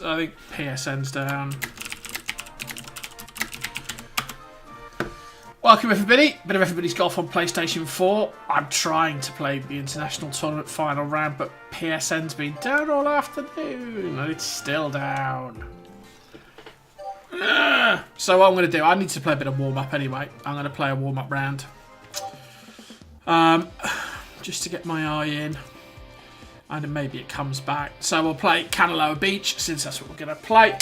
I think PSN's down. Welcome everybody. Bit of everybody's golf on PlayStation 4. I'm trying to play the international tournament final round, but PSN's been down all afternoon, and it's still down. So what I'm going to do, I need to play a bit of warm-up anyway. I'm going to play a warm-up round. Just to get my eye in. And then maybe it comes back. So we'll play Canaloa Beach, since that's what we're going to play.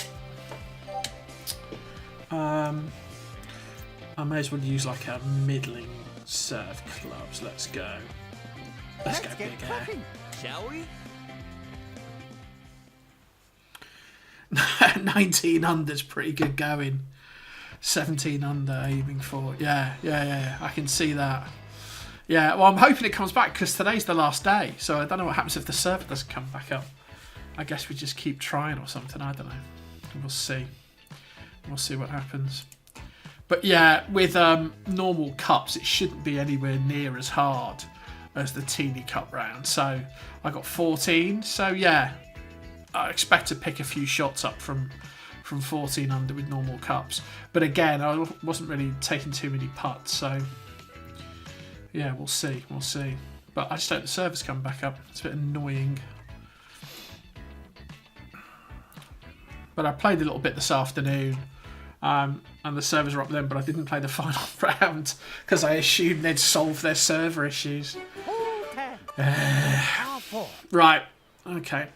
I may as well use like a middling serve clubs. Let's go. Let's go big air. Shall we? 19 under's pretty good going. 17 under aiming for. Yeah. I can see that. Yeah, well, I'm hoping it comes back because today's the last day. So I don't know what happens if the server doesn't come back up. I guess we just keep trying or something. I don't know. We'll see. We'll see what happens. But yeah, with normal cups, it shouldn't be anywhere near as hard as the Teeny Cup round. So I got 14. So yeah, I expect to pick a few shots up from 14 under with normal cups. But again, I wasn't really taking too many putts. So yeah, we'll see. We'll see. But I just hope the server's come back up. It's a bit annoying. But I played a little bit this afternoon. And the servers were up then, but I didn't play the final round because I assumed they'd solve their server issues. Right, okay.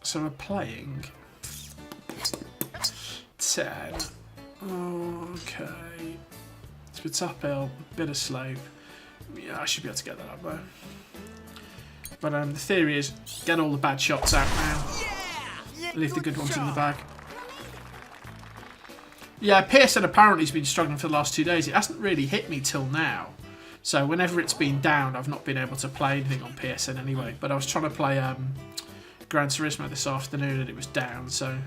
So we're playing 10. Okay. So it's uphill, bit of slope. Yeah, I should be able to get that up there. But the theory is get all the bad shots out now. Leave the good ones in the bag. Yeah, PSN apparently has been struggling for the last 2 days. It hasn't really hit me till now. So whenever it's been down, I've not been able to play anything on PSN anyway. But I was trying to play Gran Turismo this afternoon and it was down. So,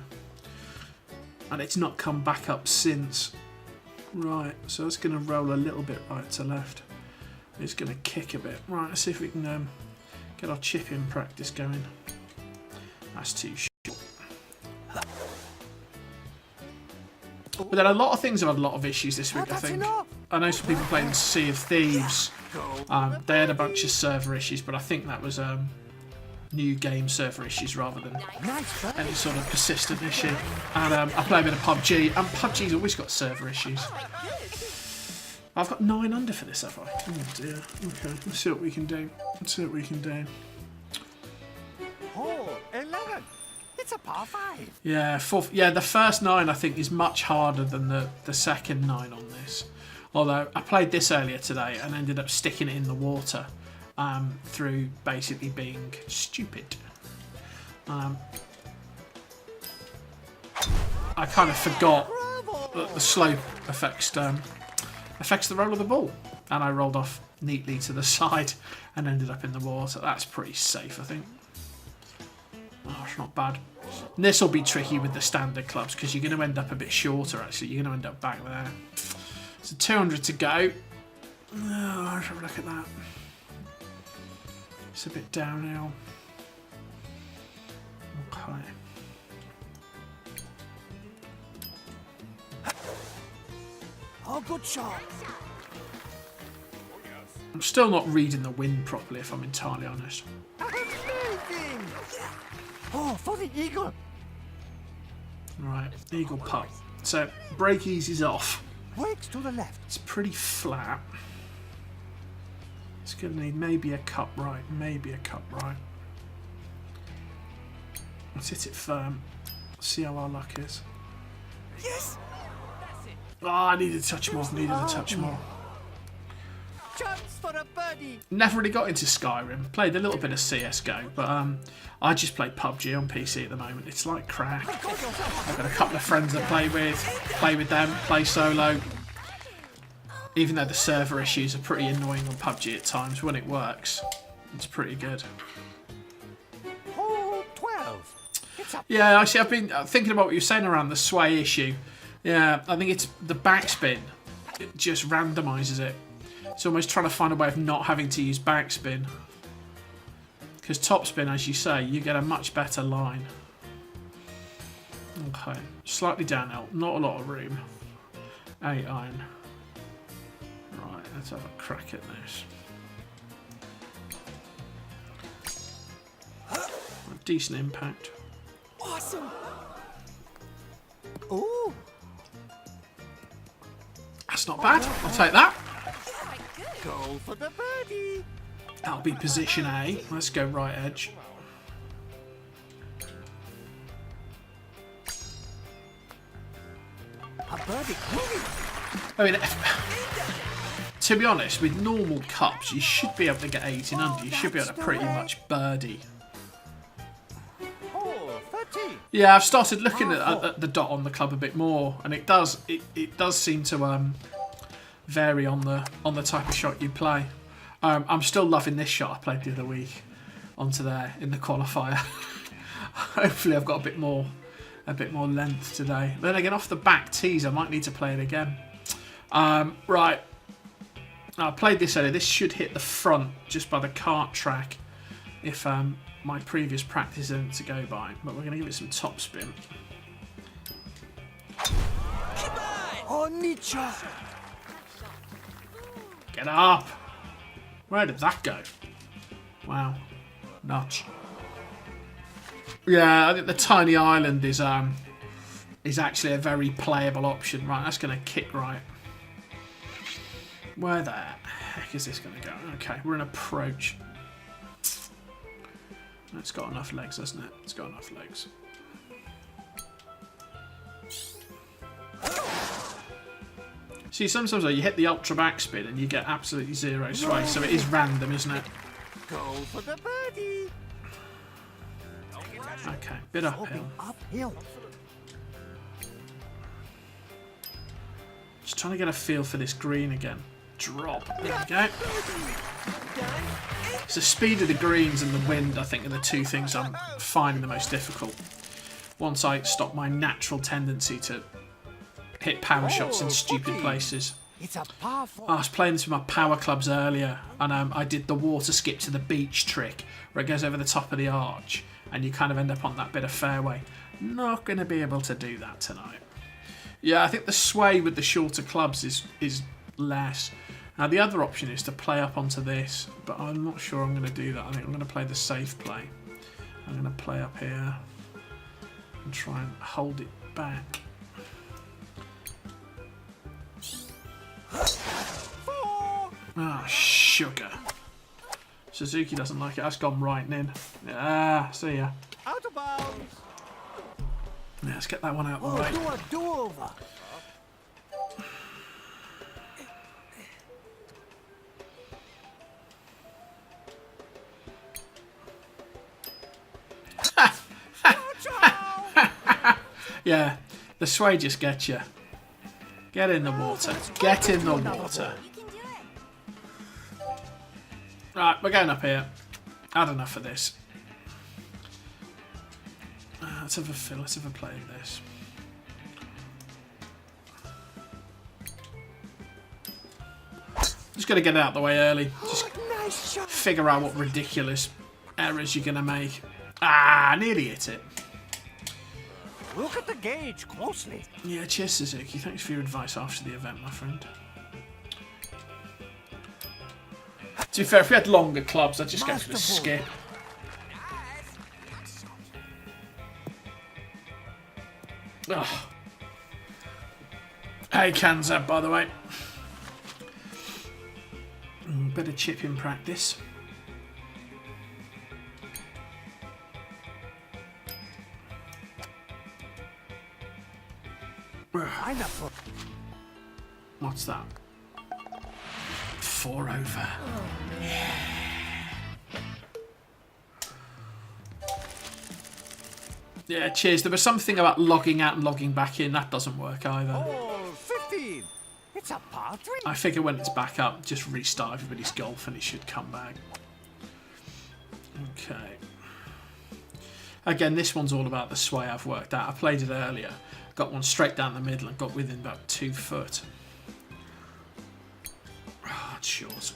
and it's not come back up since. Right, so it's going to roll a little bit right to left. It's going to kick a bit. Right, let's see if we can get our chip-in practice going. That's too short. But then a lot of things have had a lot of issues this week, I think. I know some people playing Sea of Thieves. They had a bunch of server issues, but I think that was new game server issues rather than any sort of persistent issue. And I play a bit of PUBG, and PUBG's always got server issues. I've got 9 under for this, have I? Oh dear. Okay, let's see what we can do. Let's see what we can do. Hole 11. It's a par 5. Yeah, yeah, the first 9 I think is much harder than the second 9 on this. Although I played this earlier today and ended up sticking it in the water through basically being stupid. I kind of forgot that the slope affects the roll of the ball, and I rolled off neatly to the side and ended up in the water. That's pretty safe, I think. Oh, it's not bad. This will be tricky with the standard clubs because you're going to end up a bit shorter, actually. You're going to end up back there. So 200 to go. Oh, let's have a look at that. It's a bit downhill. Okay. Oh, good shot. I'm still not reading the wind properly, if I'm entirely honest. Amazing. Oh, for the eagle. Right, eagle putt. So, break easy's off. Wakes to the left. It's pretty flat. It's going to need maybe a cut right, maybe a cut right. Let's hit it firm. See how our luck is. Yes. Oh, I needed a touch more, needed a touch more. Chance for a birdie. Never really got into Skyrim. Played a little bit of CSGO, but I just play PUBG on PC at the moment. It's like crack. I've got a couple of friends I play with them, play solo. Even though the server issues are pretty annoying on PUBG at times, when it works, it's pretty good. Hole 12. It's up. Yeah, actually, I've been thinking about what you're saying around the sway issue. Yeah, I think it's the backspin. It just randomises it. It's almost trying to find a way of not having to use backspin. Because topspin, as you say, you get a much better line. Okay, slightly downhill, not a lot of room. 8 iron. Right, let's have a crack at this. A decent impact. Awesome. Ooh. That's not bad. I'll take that. Go for the birdie. That'll be position A. Let's go right edge. A birdie. I mean, to be honest, with normal cups, you should be able to get 18 under. You should be able to pretty much birdie. Oh, 30. Yeah, I've started looking at the dot on the club a bit more, and it does seem to vary on the type of shot you play. I'm still loving this shot I played the other week onto there in the qualifier. Hopefully, I've got a bit more length today. Then again, off the back tees, I might need to play it again. Right, I played this earlier. This should hit the front just by the kart track if my previous practice isn't to go by. But we're going to give it some top spin. Oh, Nietzsche. Get up! Where did that go? Wow, nuts. Yeah, I think the tiny island is actually a very playable option. Right, that's going to kick right. Where the heck is this going to go? Okay, we're in approach. It's got enough legs, hasn't it? It's got enough legs. See, sometimes though, you hit the ultra backspin and you get absolutely zero sway, so it is random, isn't it? Go for the birdie. Okay, bit uphill. Uphill. Just trying to get a feel for this green again. Drop. There we go. It's the speed of the greens and the wind, I think, are the two things I'm finding the most difficult. Once I stop my natural tendency to hit power shots in stupid places. It's a powerful. I was playing this with my power clubs earlier, and I did the water skip to the beach trick, where it goes over the top of the arch, and you kind of end up on that bit of fairway. Not going to be able to do that tonight. Yeah, I think the sway with the shorter clubs is less. Now the other option is to play up onto this, but I'm not sure I'm going to do that. I think I'm going to play the safe play. I'm going to play up here and try and hold it back. Ah, sugar. Suzuki doesn't like it. That's gone right in. Ah, see ya. Out of bounds. Yeah, let's get that one out of the way. Do a do-over. Yeah, the sway just gets you. Get in the water. Get in the water. Right, we're going up here. Had enough of this. Let's have a feel. Let's have a play of this. Just got to get it out of the way early. Just figure out what ridiculous errors you're going to make. Ah, nearly hit it. Look at the gauge closely. Yeah, cheers, Suzuki. Thanks for your advice after the event, my friend. To be fair, if we had longer clubs, I'd just go for the skip. Oh. Hey, Kanzab, by the way. Better chip in practice. What's that? 4 over. Yeah, cheers. There was something about logging out and logging back in. That doesn't work either. Oh, 15. It's a par 3. I figure when it's back up, just restart everybody's golf and it should come back. Okay. Again, this one's all about the sway I've worked out. I played it earlier. Got one straight down the middle and got within about 2 foot. Oh, it's short.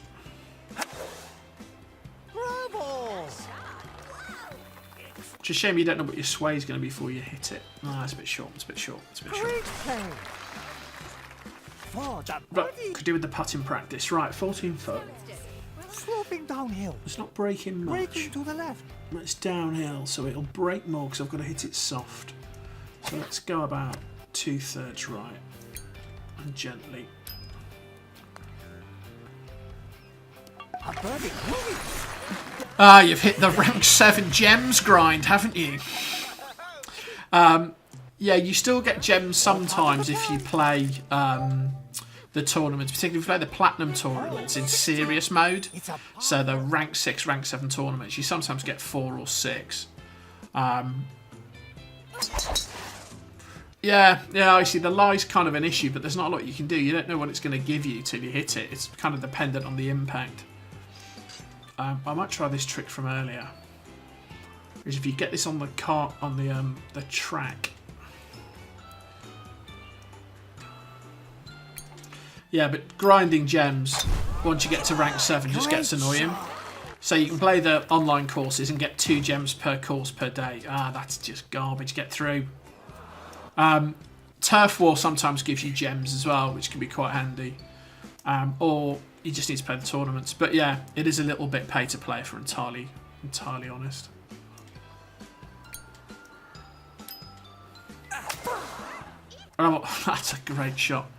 Bravo! It's a shame you don't know what your sway is going to be before you hit it. Ah, it's a bit short. It's a bit short. It's a bit short. Great play. For the Right, birdie. could do with the putting practice. Right, 14 foot. Sloping downhill. It's not breaking much. Breaking to the left. It's downhill, so it'll break more because I've got to hit it soft. So let's go about 2/3 right and gently. A birdie. Moving. Ah, you've hit the rank 7 gems grind, haven't you? Yeah, you still get gems sometimes if you play the tournaments, particularly if you play the platinum tournaments in serious mode. So the rank 6, rank 7 tournaments, you sometimes get 4 or 6. Yeah, I see. The lie's kind of an issue, but there's not a lot you can do. You don't know what it's going to give you till you hit it. It's kind of dependent on the impact. I might try this trick from earlier. Is if you get this on the cart on the track. Yeah, but grinding gems once you get to rank 7 just gets annoying. So you can play the online courses and get 2 gems per course per day. Ah, that's just garbage. Get through. Turf War sometimes gives you gems as well, which can be quite handy. Or you just need to play the tournaments. But yeah, it is a little bit pay to play, if we're entirely honest. Oh, that's a great shot.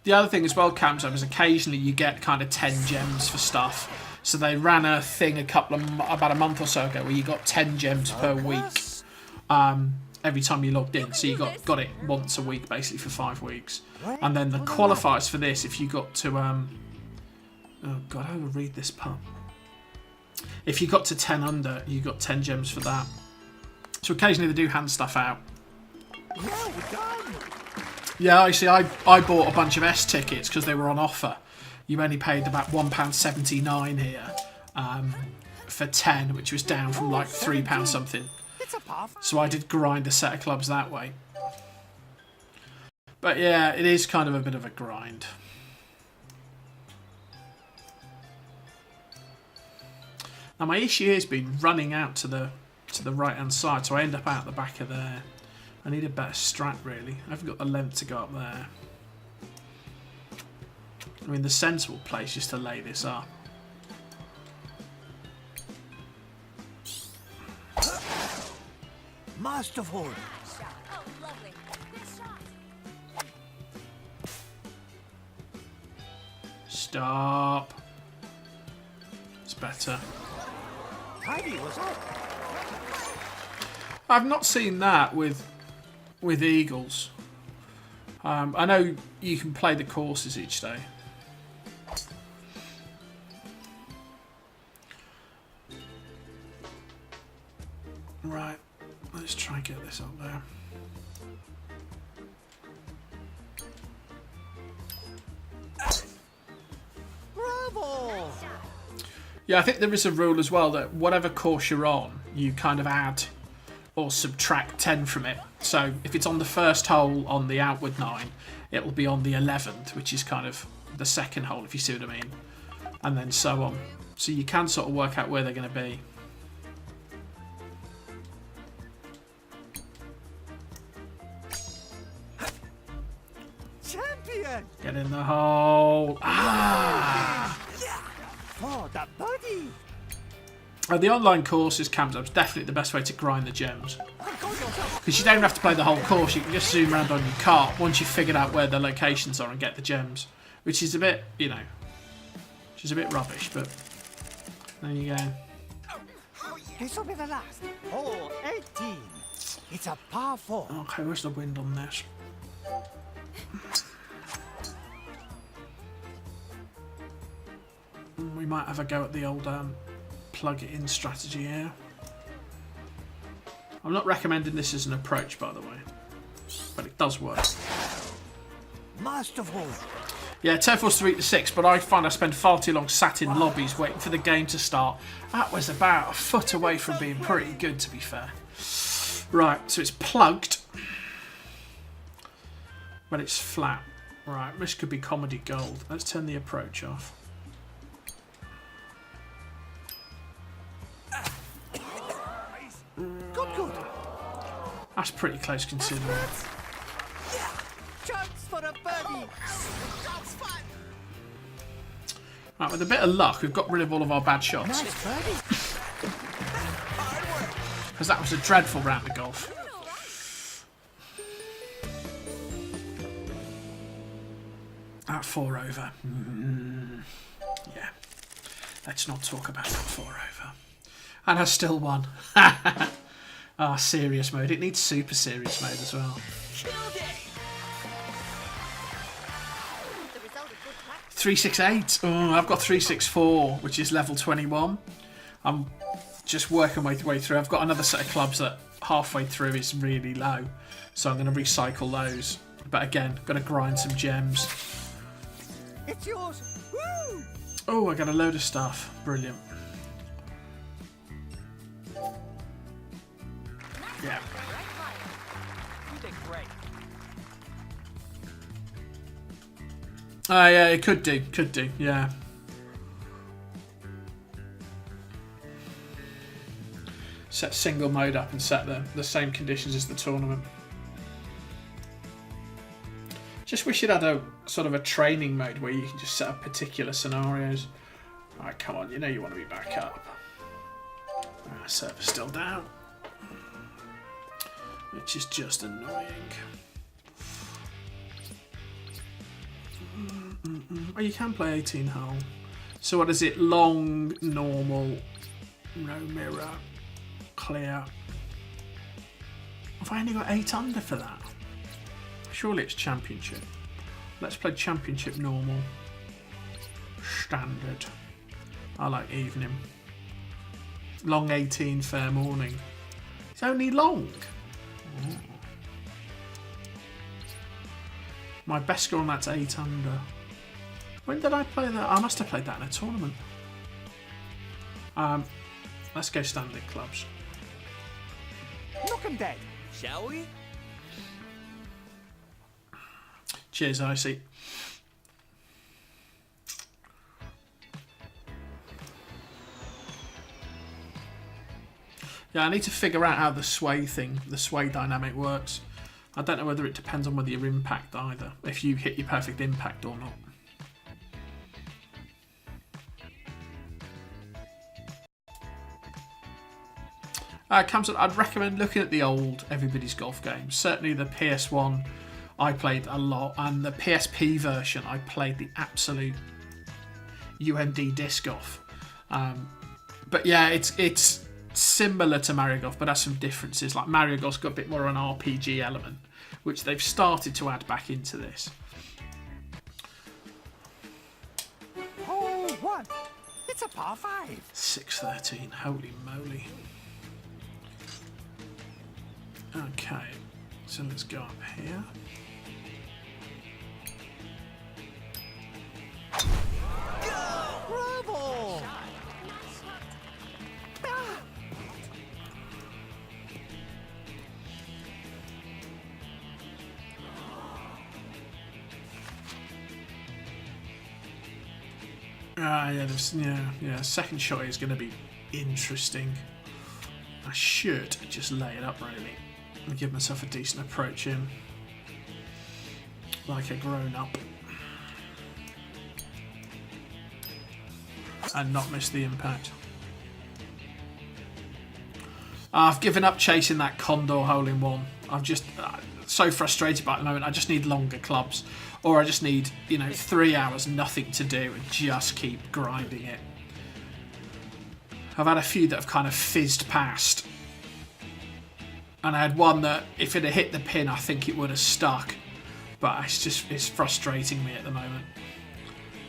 The other thing as well, Camzo, is occasionally you get kind of 10 gems for stuff. So they ran a thing about a month or so ago where you got 10 gems per week every time you logged in. So you got it once a week basically for 5 weeks. And then the qualifiers for this, if you got to oh god, how do I read this part? If you got to 10 under, you got 10 gems for that. So occasionally they do hand stuff out. Well done. Yeah, I see. I bought a bunch of S tickets because they were on offer. You only paid about £1.79 here for 10, which was down from like £3 something. So I did grind a set of clubs that way. But yeah, it is kind of a bit of a grind. Now my issue has been running out to the right hand side, so I end up out the back of there. I need a better strat, really. I haven't got the length to go up there. I mean, the sensible place is to lay this up. Masterful. Stop. It's better. Tidy was up. I've not seen that with Eagles. I know you can play the courses each day. Right, let's try and get this up there. Bravo. Yeah, I think there is a rule as well that whatever course you're on, you kind of add or subtract 10 from it. So if it's on the first hole on the outward 9, it will be on the 11th, which is kind of the second hole, if you see what I mean. And then so on. So you can sort of work out where they're going to be. Champion. Get in the hole. Ah! For the birdie. The online courses, Camzo, is definitely the best way to grind the gems. Because you don't have to play the whole course, you can just zoom around on your cart once you've figured out where the locations are and get the gems. Which is a bit, you know, which is a bit rubbish, but there you go. This will be the last. Hole 18. It's a par 4. Okay, where's the wind on this? We might have a go at the old plug it in strategy here. I'm not recommending this as an approach, by the way, but it does work. Masterful. Yeah, Turf Wars 3 to 6, but I find I spend far too long sat in lobbies waiting for the game to start. That was about a foot away from being pretty good, to be fair. Right, so it's plugged. But it's flat. Right, this could be comedy gold. Let's turn the approach off. Good. That's pretty close considering. Chance for a birdie. Right, with a bit of luck, we've got rid of all of our bad shots. Nice birdie. Because that was a dreadful round of golf. At 4 over. Yeah. Let's not talk about that 4 over. And I still won. Ah, serious mode. It needs super serious mode as well. 368. Oh, I've got 364, which is level 21. I'm just working my way through. I've got another set of clubs that halfway through is really low. So I'm going to recycle those. But again, got to grind some gems. It's yours. Woo! Oh, I got a load of stuff. Brilliant. Yeah. You did great. Yeah, it could do, yeah. Set single mode up and set the same conditions as the tournament. Just wish it had a sort of a training mode where you can just set up particular scenarios. Alright, come on, you know you want to be back up. Server's still down. Which is just annoying. Oh, you can play 18 hole. So what is it? Long, normal, no mirror, clear. Have I only got 8 under for that? Surely it's championship. Let's play championship normal. Standard. I like evening. Long 18, fair morning. It's only long. Oh. My best score on that's 8 under. When did I play that? I must have played that in a tournament. Let's go standard clubs. Knock 'em dead, shall we? Cheers, Icy. Yeah, I need to figure out how the sway dynamic works. I don't know whether it depends on whether you're impact either, if you hit your perfect impact or not. Camson, I'd recommend looking at the old Everybody's Golf games. Certainly the PS1 I played a lot, and the PSP version I played the absolute UMD disc golf. But yeah, it's similar to Mario Golf, but has some differences. Like Mario Golf's got a bit more of an RPG element, which they've started to add back into this. Hole 1. It's a par 5. 613. Holy moly. Okay, so let's go up here. Bravo! Yeah. Second shot is going to be interesting. I should just lay it up really and give myself a decent approach in, like a grown-up, and not miss the impact. I've given up chasing that condor hole-in-one. I'm just so frustrated by it at the moment. I just need longer clubs, or I just need 3 hours nothing to do and just keep grinding it. I've had a few that have kind of fizzed past, and I had one that if it had hit the pin I think it would have stuck, but it's frustrating me at the moment.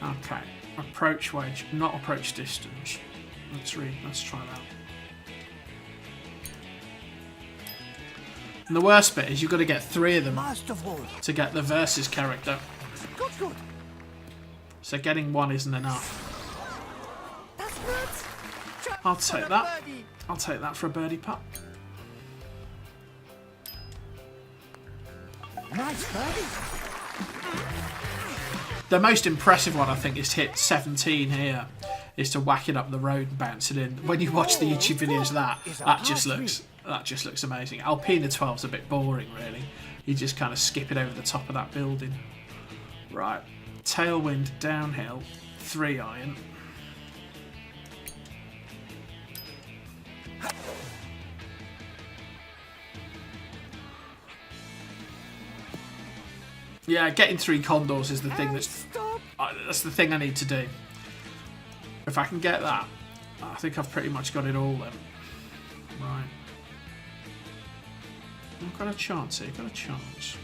Okay, approach wedge, not approach distance. Let's try that. And the worst bit is you've got to get 3 of them to get the versus character. Good. So getting one isn't enough. That's good. I'll take that. I'll take that for a birdie putt. Nice birdie. The most impressive one, I think, is to hit 17 here. Is to whack it up the road and bounce it in. When you watch the YouTube videos of that just looks amazing. Alpina 12's a bit boring, really. You just kind of skip it over the top of that building. Right, tailwind downhill, 3-iron. Yeah, getting 3 condors is the thing that's the thing I need to do. If I can get that, I think I've pretty much got it all then. Right. I've got a chance here, got a chance.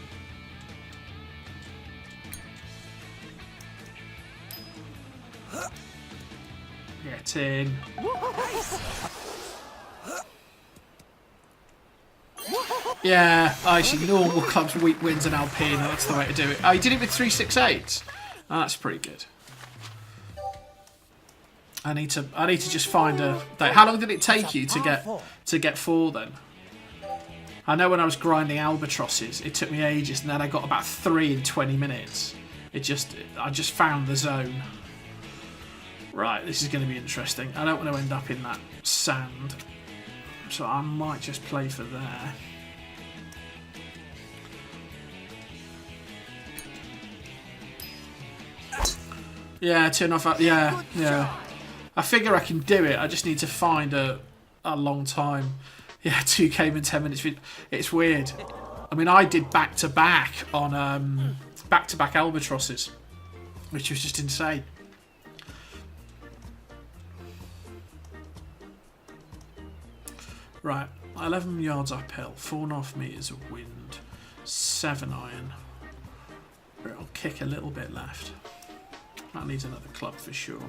Get in. Yeah, actually normal clubs, weak wins and Alpina, that's the way to do it. Oh, you did it with 368. Oh, that's pretty good. I need to just find a. How long did it take you to get 4 then? I know when I was grinding albatrosses, it took me ages, and then I got about 3 in 20 minutes. I just found the zone. Right, this is going to be interesting. I don't want to end up in that sand, so I might just play for there. Yeah, turn off. Yeah. I figure I can do it. I just need to find a long time. Yeah, 2 came in 10 minutes. It's weird. I mean, I did back-to-back on back-to-back albatrosses, which was just insane. Right, 11 yards uphill, 4.5 metres of wind, 7-iron. I'll kick a little bit left. That needs another club for sure.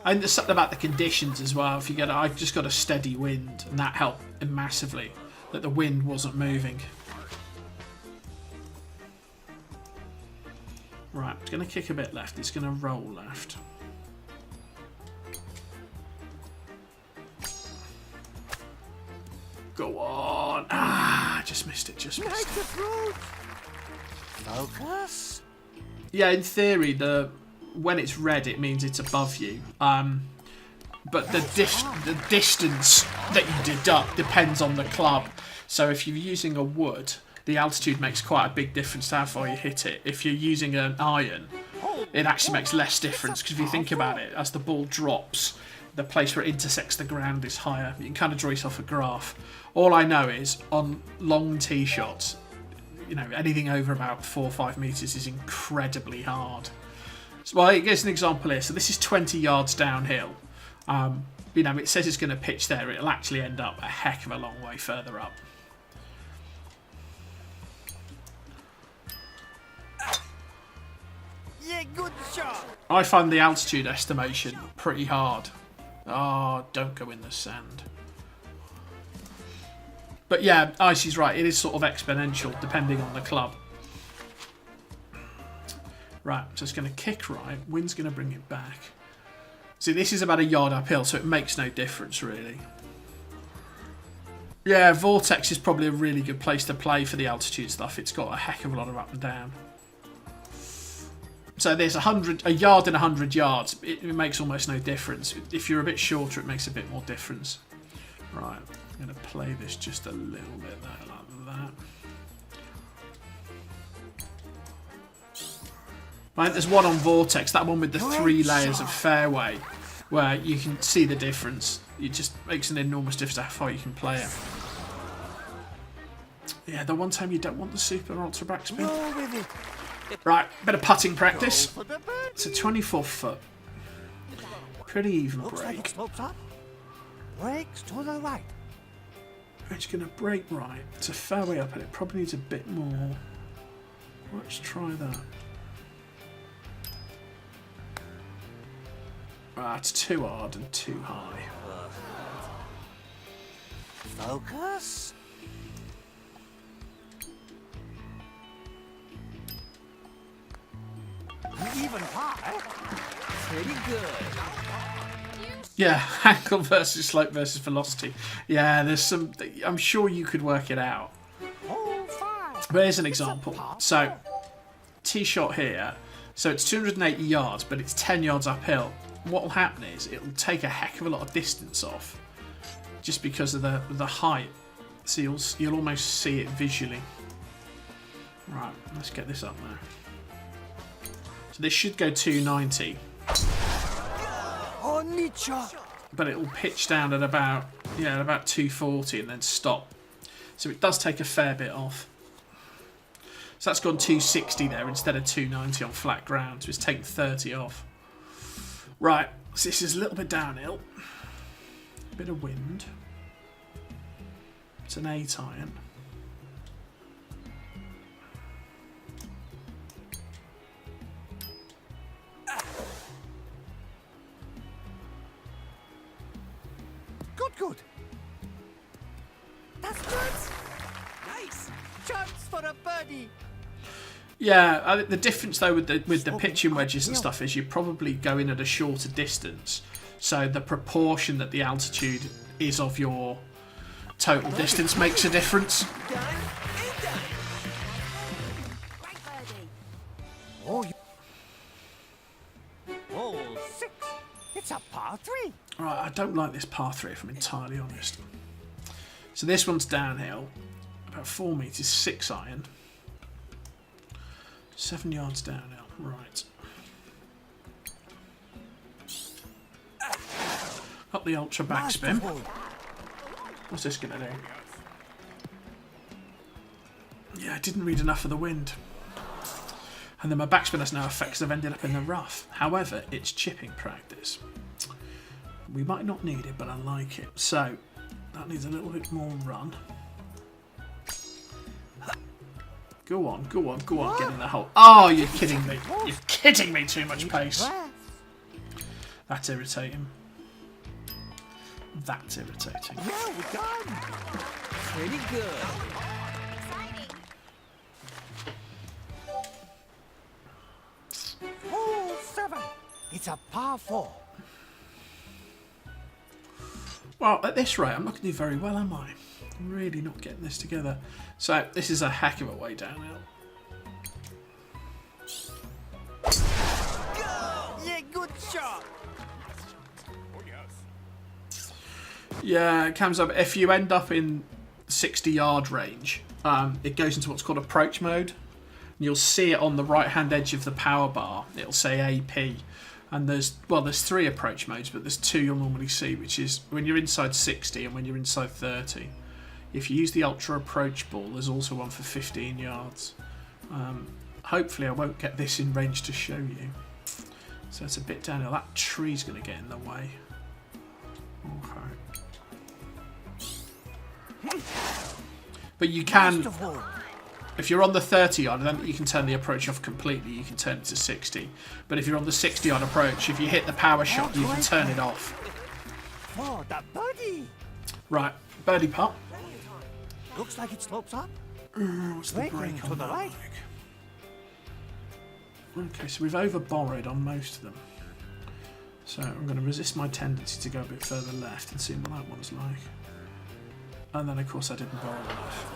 And there's something about the conditions as well. If you get, I just got a steady wind, and that helped massively. That the wind wasn't moving. Right, it's going to kick a bit left. It's going to roll left. Go on. Ah, just missed it. Just missed it. Focus. Yeah, in theory, when it's red, it means it's above you. But the distance that you deduct depends on the club. So if you're using a wood, the altitude makes quite a big difference to how far you hit it. If you're using an iron, it actually makes less difference, because if you think about it, as the ball drops, the place where it intersects the ground is higher. You can kind of draw yourself a graph. All I know is on long tee shots, you know, anything over about 4 or 5 metres is incredibly hard. So, well, here's an example here. So this is 20 yards downhill. You know, it says it's going to pitch there. It'll actually end up a heck of a long way further up. Yeah, good shot. I find the altitude estimation pretty hard. Oh, don't go in the sand. But yeah, Icy's right. It is sort of exponential depending on the club. Right, so it's going to kick right. Wind's going to bring it back. See, this is about a yard uphill, so it makes no difference, really. Yeah, Vortex is probably a really good place to play for the altitude stuff. It's got a heck of a lot of up and down. So there's a yard and 100 yards. It makes almost no difference. If you're a bit shorter, it makes a bit more difference. Right, I'm going to play this just a little bit there, like that. Right, there's one on Vortex, that one with the 3 layers of fairway, where you can see the difference. It just makes an enormous difference how far you can play it. Yeah, the one time you don't want the super or ultra backspin. Right, bit of putting practice. It's a 24 foot. Pretty even break. Breaks to the right. It's going to break right. It's a fairway up and it probably needs a bit more. Let's try that. It's too hard and too high. Focus. Even par, eh? Pretty good. Yeah, angle versus slope versus velocity. Yeah, there's some. I'm sure you could work it out. Hole 5. But here's an example. So, tee shot here. So it's 280 yards, but it's 10 yards uphill. What will happen is it'll take a heck of a lot of distance off, just because of the height. So you'll almost see it visually. Right, let's get this up now. So this should go 290. Oh, neat shot. But it will pitch down at about 240 and then stop. So it does take a fair bit off. So that's gone 260 there instead of 290 on flat ground. So it's taken 30 off. Right, so this is a little bit downhill. A bit of wind. It's an 8 iron. Good. That's good. Nice. Chance for a birdie. Yeah, the difference though with the pitching wedges and stuff is you probably go in at a shorter distance, so the proportion that the altitude is of your total distance makes a difference. Oh, hole 6. It's a par 3. Right, I don't like this par 3 if I'm entirely honest. So this one's downhill, about 4 metres, 6 iron. 7 yards downhill, right. Up the ultra backspin. What's this going to do? Yeah, I didn't read enough of the wind. And then my backspin has no effects. I've ended up in the rough. However, it's chipping practice. We might not need it, but I like it. So, that needs a little bit more run. Go on, get in the hole. Oh, you're kidding me. You're kidding me, too much pace. That's irritating. That's irritating. Yeah, we're done. Pretty good. Hole 7. It's a par 4. Well, at this rate, I'm not going to do very well, am I? I'm really not getting this together. So, this is a heck of a way downhill. Yeah, good shot. Yeah, it comes up. If you end up in 60-yard range, it goes into what's called approach mode. And you'll see it on the right-hand edge of the power bar. It'll say AP. And there's 3 approach modes, but there's 2 you'll normally see, which is when you're inside 60 and when you're inside 30. If you use the ultra approach ball, there's also one for 15 yards. Hopefully I won't get this in range to show you. So it's a bit downhill. That tree's going to get in the way. Okay. But you can, if you're on the 30-yard, then you can turn the approach off completely. You can turn it to 60. But if you're on the 60-yard approach, if you hit the power shot, you can turn it off. Oh, that birdie. Right, birdie putt. Looks like it slopes up. What's the break to on the that right. like? Okay, so we've over-borrowed on most of them. So I'm going to resist my tendency to go a bit further left and see what that one's like. And then, of course, I didn't borrow enough.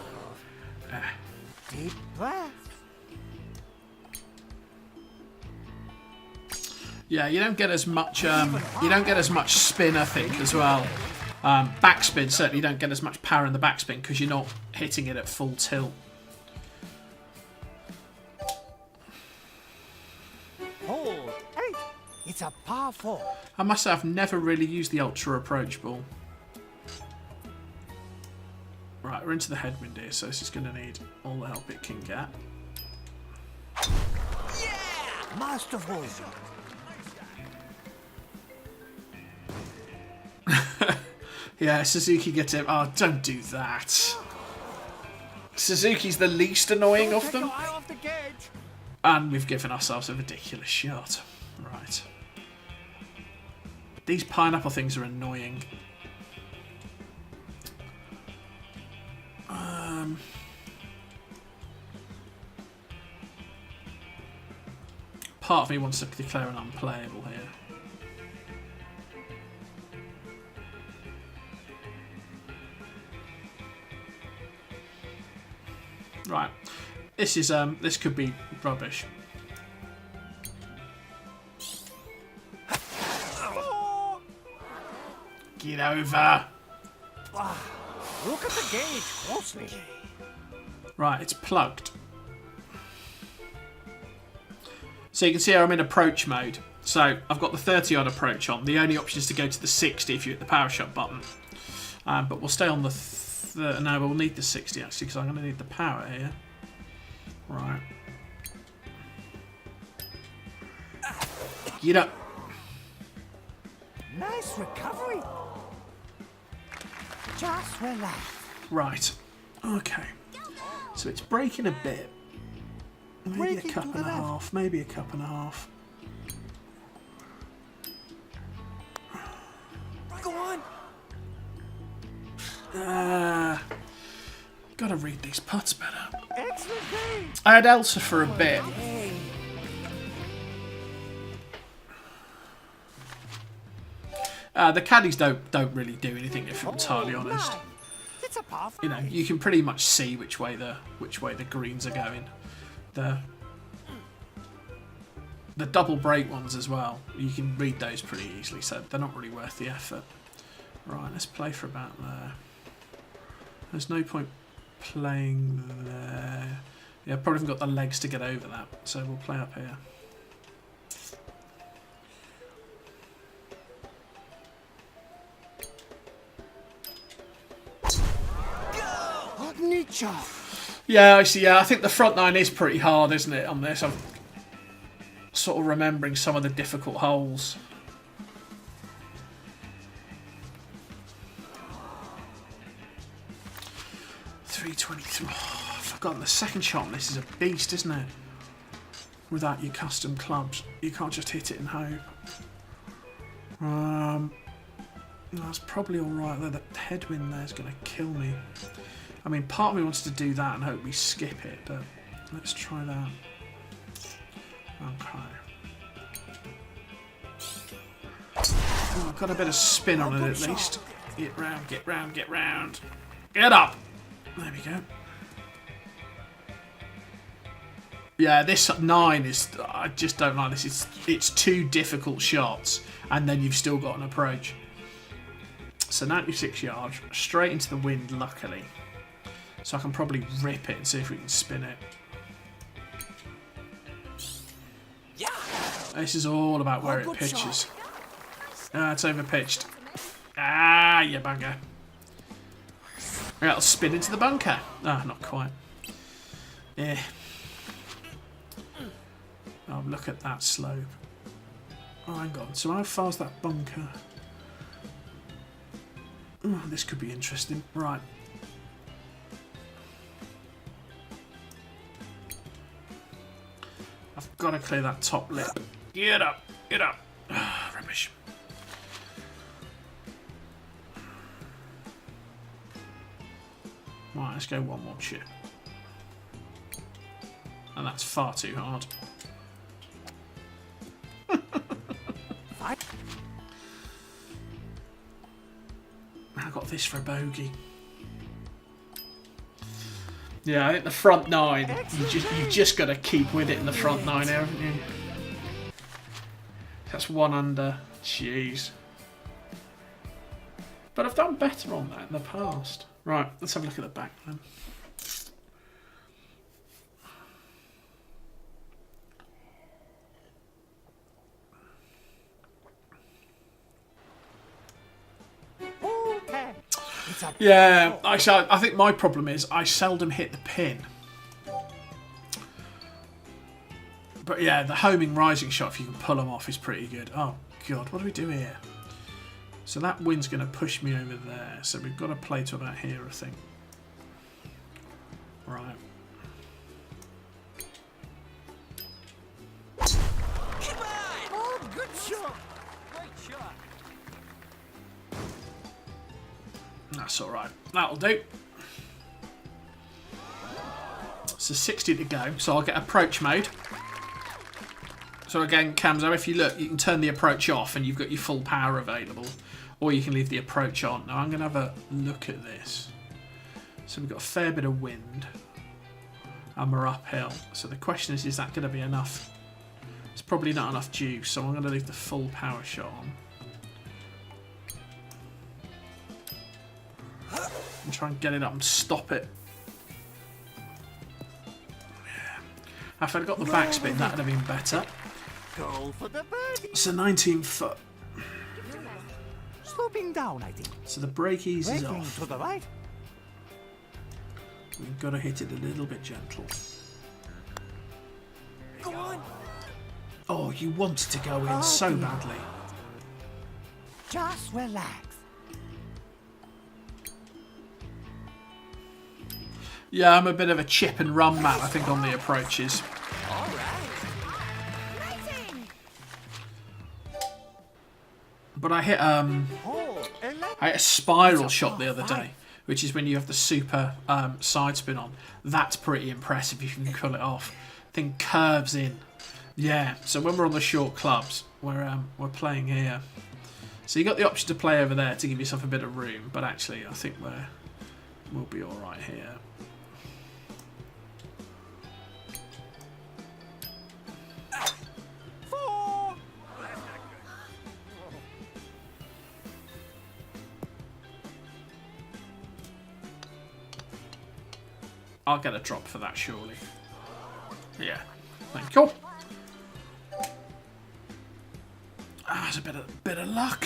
Deep breath. Yeah, you don't get as much. You don't get as much spin, I think, as well. Backspin certainly you don't get as much power in the backspin because you're not hitting it at full tilt. Hole 8. It's a par 4. I must say I've never really used the ultra approach ball. Right, we're into the headwind here, so this is going to need all the help it can get. Yeah! Masterful. Yeah, Suzuki gets him. Oh, don't do that. Suzuki's the least annoying of them. Off the gauge. And we've given ourselves a ridiculous shot. Right. These pineapple things are annoying. Part of me wants to declare an unplayable here. Right. This is this could be rubbish. Get over. Look at the gauge closely. Right, it's plugged. So you can see I'm in approach mode. So I've got the 30 odd approach on. The only option is to go to the 60 if you hit the power shut button. But we'll stay on the... no, we'll need the 60 actually because I'm going to need the power here. Right. Get up. Nice recovery. Just relax. Right. Okay. So it's breaking a bit. Maybe a cup and a half. Maybe a cup and a half. Go on. Gotta read these putts better. Excellent game. I had Elsa for a bit. The caddies don't really do anything if I'm entirely honest. It's a par You know, you can pretty much see which way the greens are going. The double break ones as well. You can read those pretty easily, so they're not really worth the effort. Right, let's play for about there. There's no point playing there. Yeah, probably haven't got the legs to get over that, so we'll play up here. Yeah, I see. Yeah, I think the front nine is pretty hard, isn't it, on this? I'm sort of remembering some of the difficult holes. .323. Oh, I've forgotten the second shot on this is a beast, isn't it? Without your custom clubs, you can't just hit it and hope. That's probably all right though. The headwind there is going to kill me. I mean, part of me wants to do that and hope we skip it, but let's try that. Okay. Oh, I've got a bit of spin on it at least. Get round, get round, get round. Get up! There we go. Yeah, this 9 is... I just don't like this. It's two difficult shots, and then you've still got an approach. So 96 yards, straight into the wind, luckily. So I can probably rip it and see if we can spin it. Yeah. This is all about where it pitches. It's over pitched. Ah, you bugger. Right, I'll spin into the bunker. Ah, not quite. Yeah. Oh, look at that slope. Oh, hang on. So how far's that bunker? Oh, this could be interesting. Right. I've got to clear that top lip. Get up, get up. Ah, rubbish. Right, let's go one more chip. And that's far too hard. I got this for a bogey. Yeah, I think the front 9, you've just got to keep with it in the front 9, haven't you? That's 1 under. Jeez. But I've done better on that in the past. Right, let's have a look at the back then. Yeah, I think my problem is I seldom hit the pin. But yeah, the homing rising shot, if you can pull them off, is pretty good. Oh, God, what do we do here? So that wind's going to push me over there. So we've got to play to about here, I think. Right. Oh, good shot. Great shot. That's all right. That'll do. So 60 to go. So I'll get approach mode. So again, Camzo, if you look, you can turn the approach off and you've got your full power available. Or you can leave the approach on. Now I'm going to have a look at this. So we've got a fair bit of wind. And we're uphill. So the question is that going to be enough? It's probably not enough juice, so I'm going to leave the full power shot on. And try and get it up and stop it. Yeah. If I'd got the backspin, that would have been better. Go for the birdie. It's a 19 foot. Sloping down, I think. So the brake eases Braking off. to the right. We've got to hit it a little bit gentle. Go on. Oh, you wanted to go in so badly. Just relax. Yeah, I'm a bit of a chip and run man, I think, on the approaches. All right. But I hit a spiral shot the other day, which is when you have the super side spin on. That's pretty impressive if you can pull it off. Thing curves in. Yeah, so when we're on the short clubs, we're playing here. So you got the option to play over there to give yourself a bit of room, but actually I think we'll be all right here. I'll get a drop for that, surely. Yeah. Thank you. That's a bit of luck.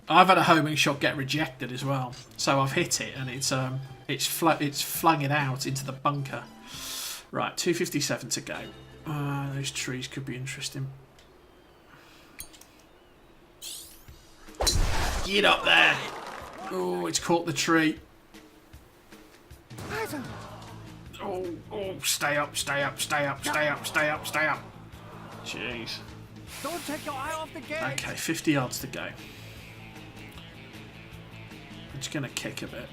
I've had a homing shot get rejected as well, so I've hit it and it's flung it out into the bunker. Right, 257 to go. Those trees could be interesting. Get up there! Oh, it's caught the tree. Oh, stay up, stay up, stay up, stay up, stay up, stay up. Jeez. Don't take your eye off the gate. Okay, 50 yards to go. I'm just going to kick a bit.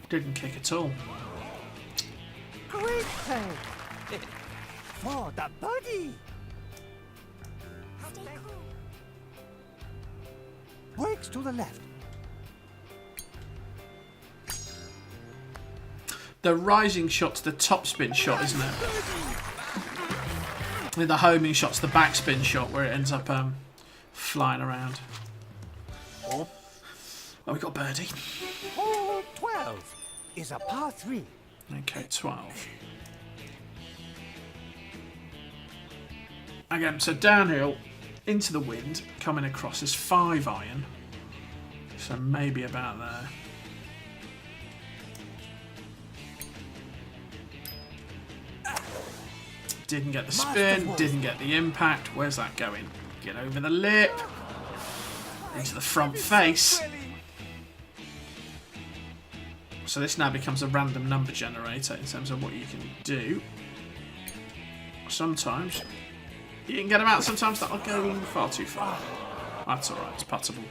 Didn't kick at all. Great play. For the birdie. Brakes to the left. The rising shot's the top spin shot, isn't it? And the homing shot's the backspin shot where it ends up flying around. Oh, we got birdie. Hole 12 is a par 3. Okay, 12. Again, so downhill, into the wind, coming across is 5 iron. So maybe about there. Didn't get the spin, didn't get the impact. Where's that going? Get over the lip. Into the front face. So this now becomes a random number generator in terms of what you can do. Sometimes you can get them out, sometimes that'll go far too far. That's alright, it's puttable.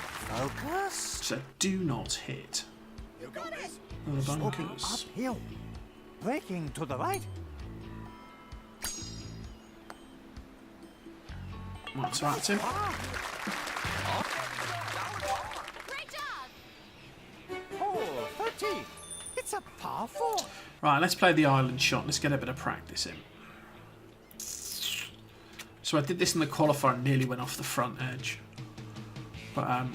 Focus. So do not hit the bunkers. Uphill. Braking to the right. That's right, Tim. Hole 13. It's a par 4. Right, let's play the island shot. Let's get a bit of practice in. So I did this in the qualifier and nearly went off the front edge. But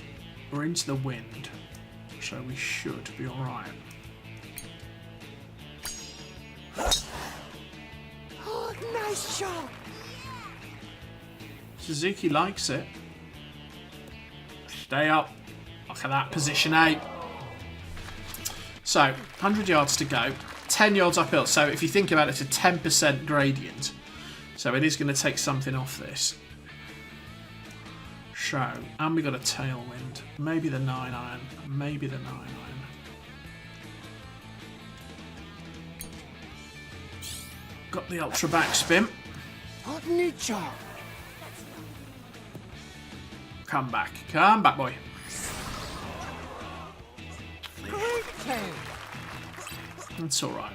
we're into the wind, so we should be alright. Oh, nice shot. Suzuki likes it. Stay up. Look at that, position 8. So, 100 yards to go. 10 yards uphill. So if you think about it, it's a 10% gradient. So it is going to take something off this. So, and we got a tailwind. Maybe the 9 iron. Maybe the 9 iron. Got the ultra backspin. Oh, neat shot. Come back. Come back, boy. Great play. That's alright.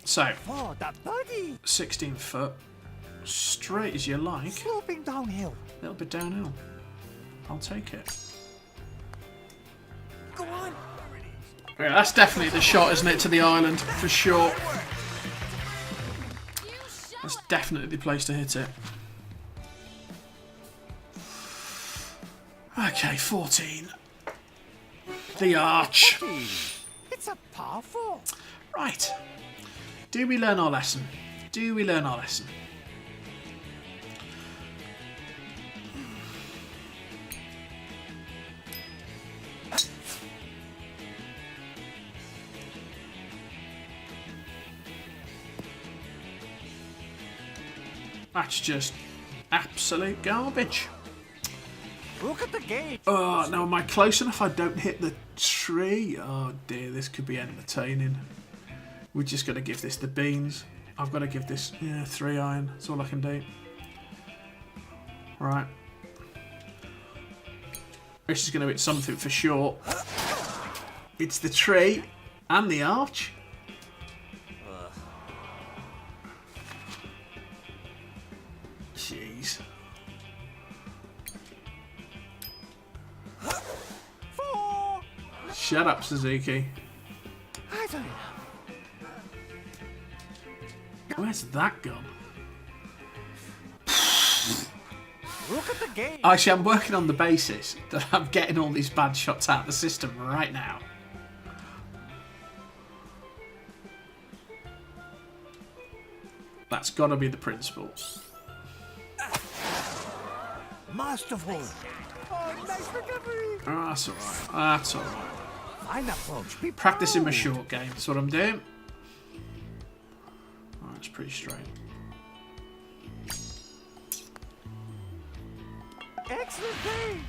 So, For the birdie. 16 foot. Straight as you like. Sloping downhill. A little bit downhill. I'll take it. Go on. Yeah, that's definitely the shot, isn't it, to the island, for sure. That's definitely the place to hit it. Okay, 14. The arch. It's a par 4. Right. Do we learn our lesson? Do we learn our lesson? That's just absolute garbage. Look at the gate. Oh, now am I close enough? I don't hit the tree. Oh dear, this could be entertaining. We're just going to give this the beans. I've got to give this, 3 iron. That's all I can do. Right. This is going to hit something for sure. It's the tree and the arch. Jeez. 4. Shut up, Suzuki. I don't know. Where's that gone? Look at the gate. Actually, I'm working on the basis that I'm getting all these bad shots out of the system right now. That's got to be the principle. Masterful. Oh, nice recovery. Oh, that's alright. That's alright. Fine approach. Be Practicing my proud. short game. That's what I'm doing. Oh, it's pretty straight. Excellent play.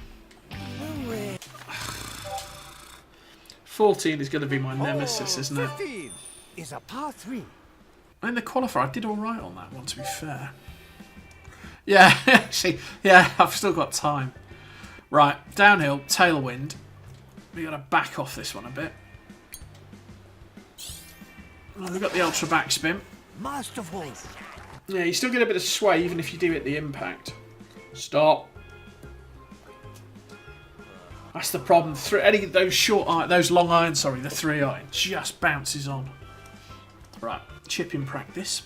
14 is going to be my nemesis, isn't it? 15 is a par 3. In the qualifier, I did alright on that one, to be fair. Yeah, actually, yeah, I've still got time. Right, downhill, tailwind. We got to back off this one a bit. Oh, we've got the ultra backspin. Masterful. Yeah, you still get a bit of sway even if you do hit the impact. Stop. That's the problem. Any of those long irons, sorry, the 3 iron just bounces on. Right, chipping practice.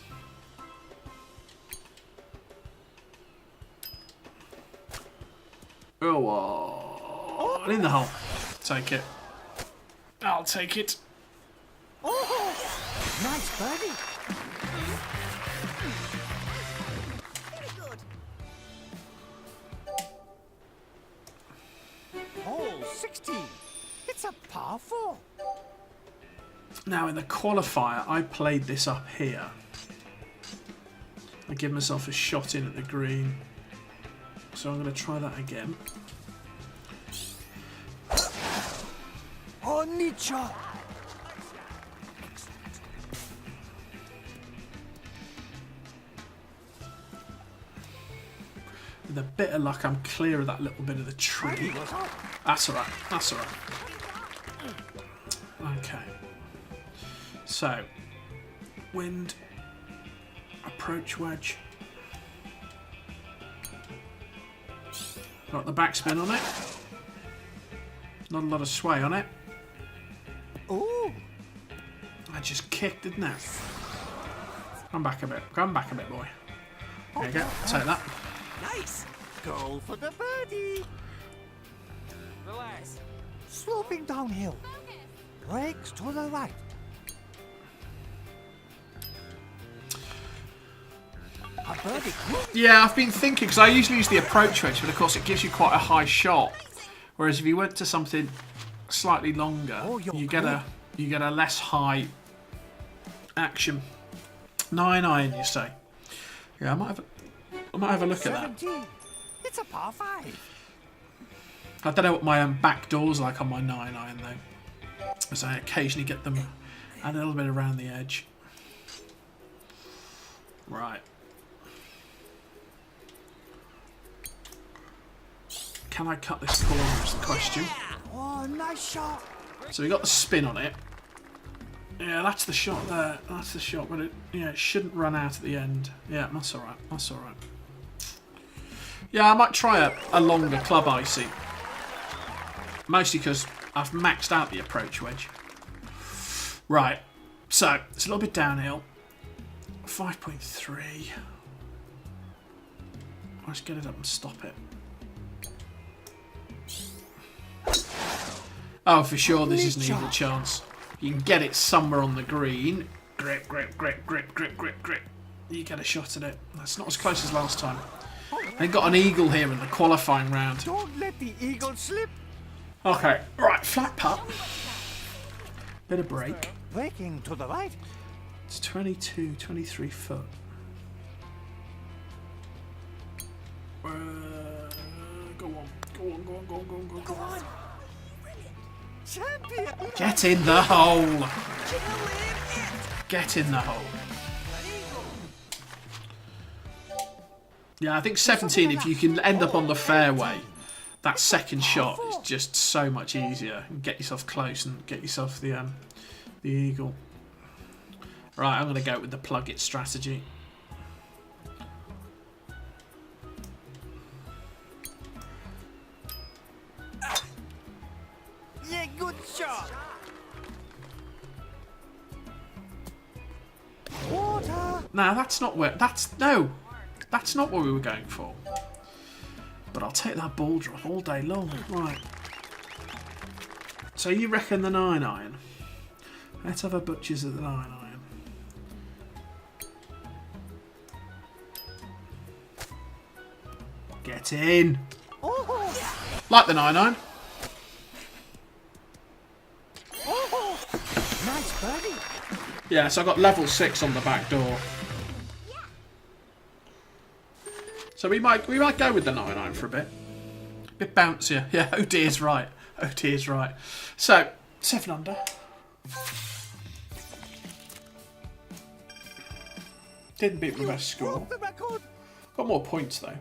Oh, in the hole. Take it. I'll take it. Oh, nice birdie. Hole 16. It's a par 4. Now in the qualifier, I played this up here. I give myself a shot in at the green. So I'm going to try that again. Oh, Nietzsche. With a bit of luck, I'm clear of that little bit of the tree. That's alright. That's alright. Okay. So, wind, approach wedge. Got the backspin on it. Not a lot of sway on it. Ooh. I just kicked, didn't I? Come back a bit. Come back a bit, boy. There you go. Take that. Nice. Go for the birdie. Relax. Sloping downhill. Brakes to the right. A birdie. Yeah, I've been thinking, because I usually use the approach wedge, but of course it gives you quite a high shot. Whereas if you went to something slightly longer, you get a less high action. 9 iron, you say? Yeah, I might have a look at that. 17. It's a par 5. I don't know what my back door's like on my 9 iron though, as I occasionally get them a little bit around the edge. Right. can I cut this corner is the question. Oh, nice shot. So we got the spin on it. Yeah, that's the shot there. That's the shot, but it shouldn't run out at the end. Yeah, that's alright. That's alright. Yeah, I might try a longer club icy. Mostly because I've maxed out the approach wedge. Right, so it's a little bit downhill. 5.3. Let's get it up and stop it. Oh, for sure, this is an eagle chance. You can get it somewhere on the green. Grip, grip, grip, grip, grip, grip, grip. You get a shot at it. That's not as close as last time. They got an eagle here in the qualifying round. Don't let the eagle slip. Okay, right, flat putt. Bit of break. Breaking to the right. It's 22, 23 foot. Go on, go on, go on, go on, go on, go on, go on. Champion. Get in the hole. Get in the hole. Yeah, I think 17, if you can end up on the fairway, that second shot is just so much easier. Get yourself close and get yourself the eagle. Right, I'm going to go with the plug it strategy. Yeah, good shot. Water. No, that's not where. That's not what we were going for. But I'll take that ball drop all day long. Right. So you reckon the 9-iron? Let's have a butcher's at the 9-iron. Get in. Oh. Like the 9-iron. Oh. Nice birdie. Yeah, so I got level 6 on the back door. So we might go with the 9-iron for a bit. A bit bouncier. Yeah, oh dear's right. Oh dear's right. So, 7 under. Didn't beat the best score. Broke the record. Got more points though.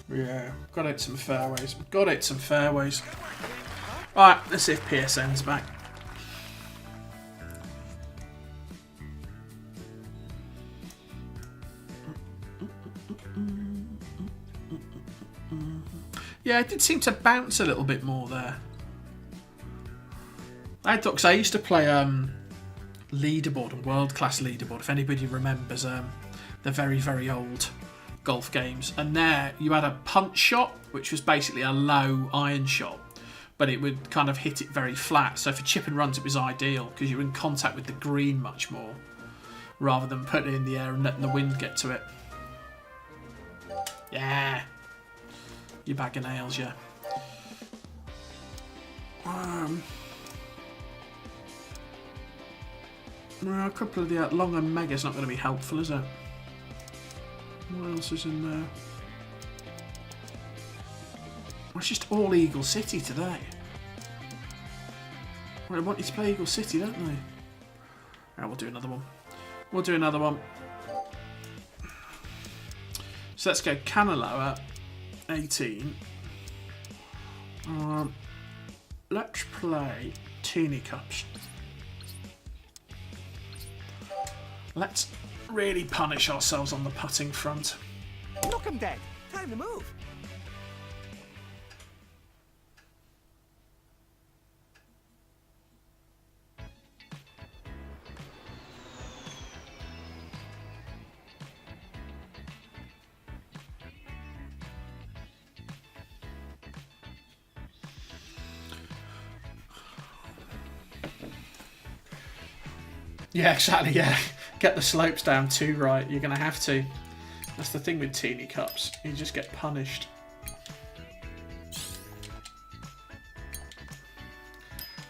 Yeah, got to hit some fairways. Got to hit some fairways. Right, let's see if PSN's back. Yeah, it did seem to bounce a little bit more there. I thought, because I used to play leaderboard and world class leaderboard. If anybody remembers the very, very old golf games, and there you had a punch shot, which was basically a low iron shot, but it would kind of hit it very flat. So for chip and runs, it was ideal because you were in contact with the green much more, rather than putting it in the air and letting the wind get to it. Yeah. You bag of nails, yeah. Well, a couple of the long and mega's not going to be helpful, is it? What else is in there? Well, it's just all Eagle City today. Well, they want you to play Eagle City, don't they? Right, we'll do another one. We'll do another one. So let's go Canaloa, 18. Let's play Teeny Cups. Let's really punish ourselves on the putting front. Look him dead. Time to move. Yeah, exactly, yeah. Get the slopes down too right. You're going to have to. That's the thing with Teeny Cups. You just get punished. Do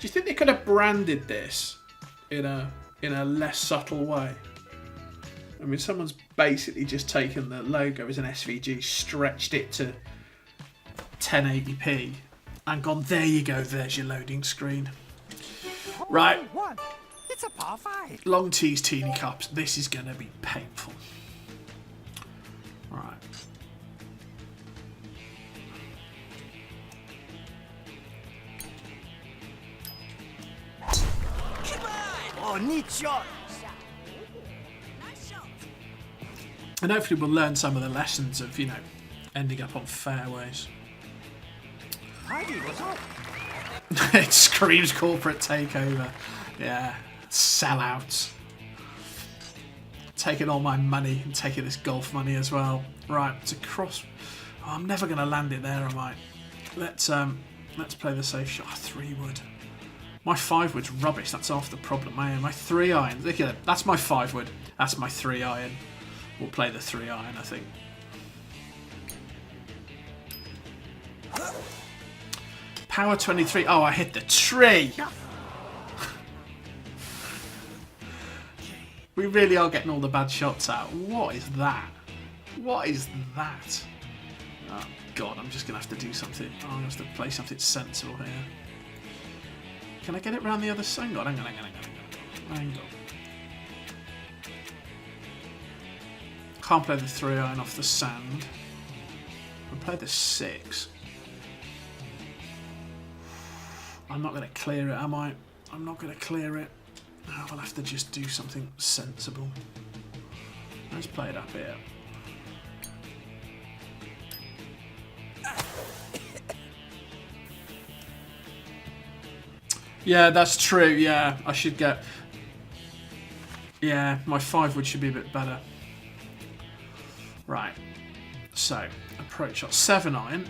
you think they could have branded this in a less subtle way? I mean, someone's basically just taken the logo as an SVG, stretched it to 1080p, and gone, there you go, there's your loading screen. Right. One. It's a par 5. Long tees, Teeny Cups. This is going to be painful. Right. Oh, neat shot. And hopefully we'll learn some of the lessons of, you know, ending up on fairways. Heidi, what's up? It screams corporate takeover. Yeah, sellouts. Taking all my money and taking this golf money as well. Right, it's a cross. Oh, I'm never going to land it there, am I? Let's play the safe shot. 3-wood. My 5-wood's rubbish. That's half the problem. My 3-iron. Look at it. That's my 5-wood. That's my 3-iron. We'll play the 3-iron, I think. Power 23. Oh, I hit the tree. We really are getting all the bad shots out. What is that? What is that? Oh, God, I'm just going to have to do something. Oh, I'm going to have to play something sensible here. Can I get it round the other side? Hang on. Hang on. Can't play the 3-iron off the sand. I'll play the 6. I'm not going to clear it, am I? I'm not going to clear it. Oh, we'll have to just do something sensible. Let's play it up here. Yeah, that's true. Yeah, I should get... Yeah, my 5-wood should be a bit better. Right. So, approach shot. 7-iron.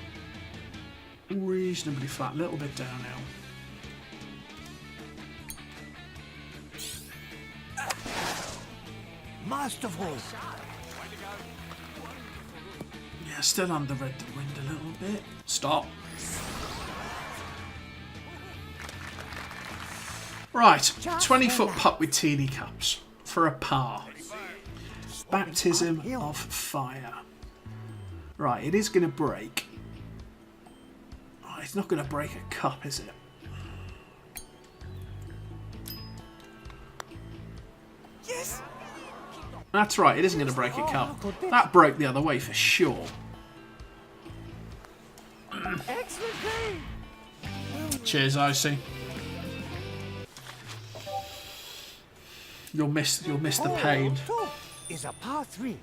Reasonably flat. A little bit downhill. Masterful. Yeah, still underread the wind a little bit. Stop. Right, 20-foot putt with teeny cups for a par. Baptism of fire. Right, it is going to break. Oh, it's not going to break a cup, is it? Yes. That's right, it isn't going to break a cup. That broke the other way for sure. Excellent play. Cheers, Icy. You'll miss the pain. Two is a par 3.